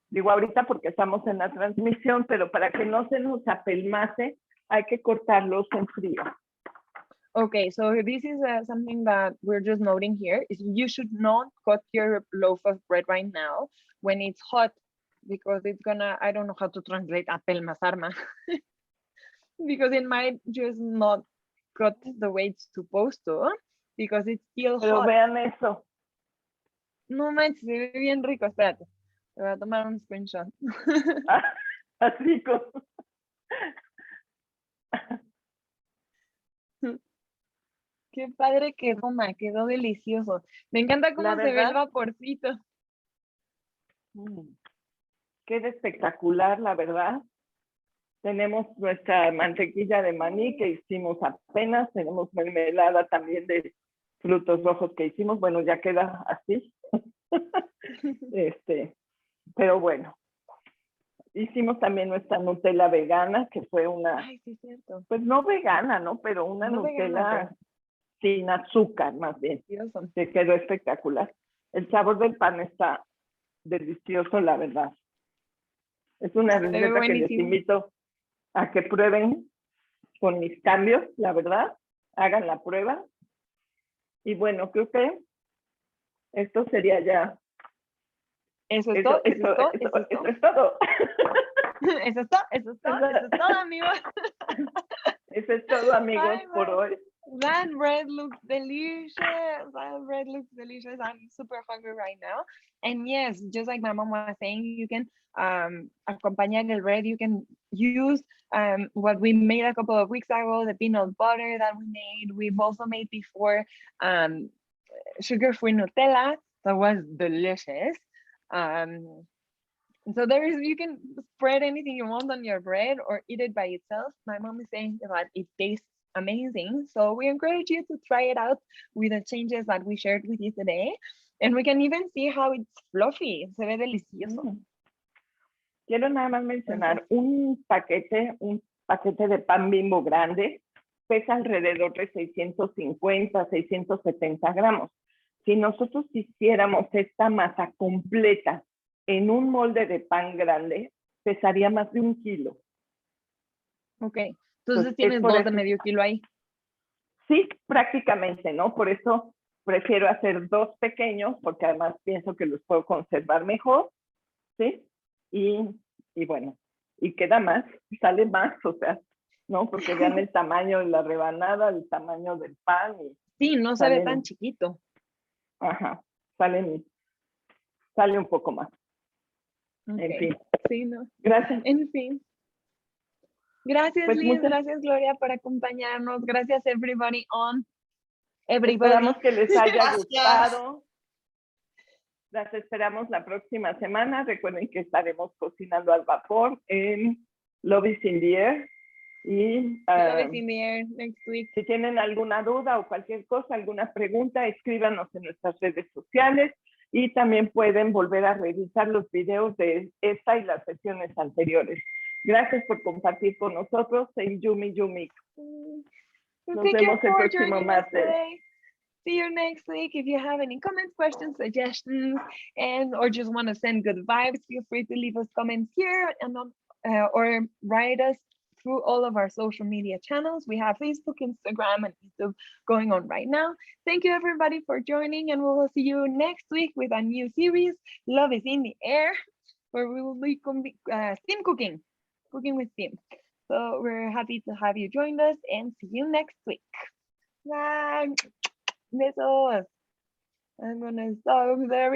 Digo ahorita porque estamos en la transmisión, pero para que no se nos apelmace, hay que cortarlos en frío. Okay, so this is something that we're just noting here is you should not cut your loaf of bread right now when it's hot because it's gonna, I don't know how to translate apelmazarma because it might just not cut the way it's supposed to because it's still Pero hot. vean eso. No manches, se ve bien rico, espérate. Te voy a tomar un screenshot. Así como... Qué padre quedó, ma, quedó delicioso. Me encanta cómo se ve el vaporcito. Queda espectacular, la verdad. Tenemos nuestra mantequilla de maní que hicimos apenas. Tenemos mermelada también de frutos rojos que hicimos. Bueno, ya queda así. Pero bueno. Hicimos también nuestra Nutella vegana, que fue una... Ay, sí, cierto. Pues no vegana, ¿no? Pero una No Nutella vegana, sin azúcar, más bien. delicioso. Que quedó espectacular. El sabor del pan está delicioso, la verdad. Es una receta que les invito a que prueben con mis cambios, la verdad. Hagan la prueba. Y bueno, creo que esto sería ya. Eso es todo. Eso es todo. Eso es todo, amigos. Eso es todo, amigos, Bye, por hoy. That bread looks delicious. That bread looks delicious. I'm super hungry right now. And yes, just like my mom was saying, you can acompañar el bread. You can use what we made a couple of weeks ago, the peanut butter that we made. We've also made before sugar-free Nutella. That was delicious. So you can spread anything you want on your bread or eat it by itself. My mom is saying that it tastes amazing. So we encourage you to try it out with the changes that we shared with you today. And we can even see how it's fluffy. Se ve delicioso. Quiero nada más mencionar un paquete de pan Bimbo grande. Pesa alrededor de 650, 670 gramos. Si nosotros hiciéramos esta masa completa en un molde de pan grande, pesaría más de 1 kilo. Ok, entonces tienes dos de medio kilo ahí. Sí, prácticamente, ¿no? Por eso prefiero hacer 2 pequeños, porque además pienso que los puedo conservar mejor, ¿sí? Y bueno, y queda más, sale más, o sea, ¿no? Porque vean el tamaño de la rebanada, el tamaño del pan. Sí, no se ve tan chiquito. Ajá, sale un poco más. Okay. En fin. Sí, no. Gracias. En fin. Gracias, pues Liz. Gracias, Gloria, por acompañarnos. Gracias, everybody. Esperamos que les haya gustado. Las esperamos la próxima semana. Recuerden que estaremos cocinando al vapor en Love is in the Air. Y Love is in the Air next week. Si tienen alguna duda o cualquier cosa, alguna pregunta, escríbanos en nuestras redes sociales. Y también pueden volver a revisar los videos de esta y las sesiones anteriores. Gracias por compartir con nosotros en Yumi Yumi. Nos vemos el próximo martes. See you next week. If you have any comments, questions, suggestions, or just want to send good vibes, feel free to leave us comments here and or write us through all of our social media channels. We have Facebook, Instagram, and YouTube going on right now. Thank you, everybody, for joining, and we will see you next week with a new series, Love is in the Air, where we will be steam cooking. Cooking with Tim. So we're happy to have you join us and see you next week. Bye. Besos. I'm gonna stop the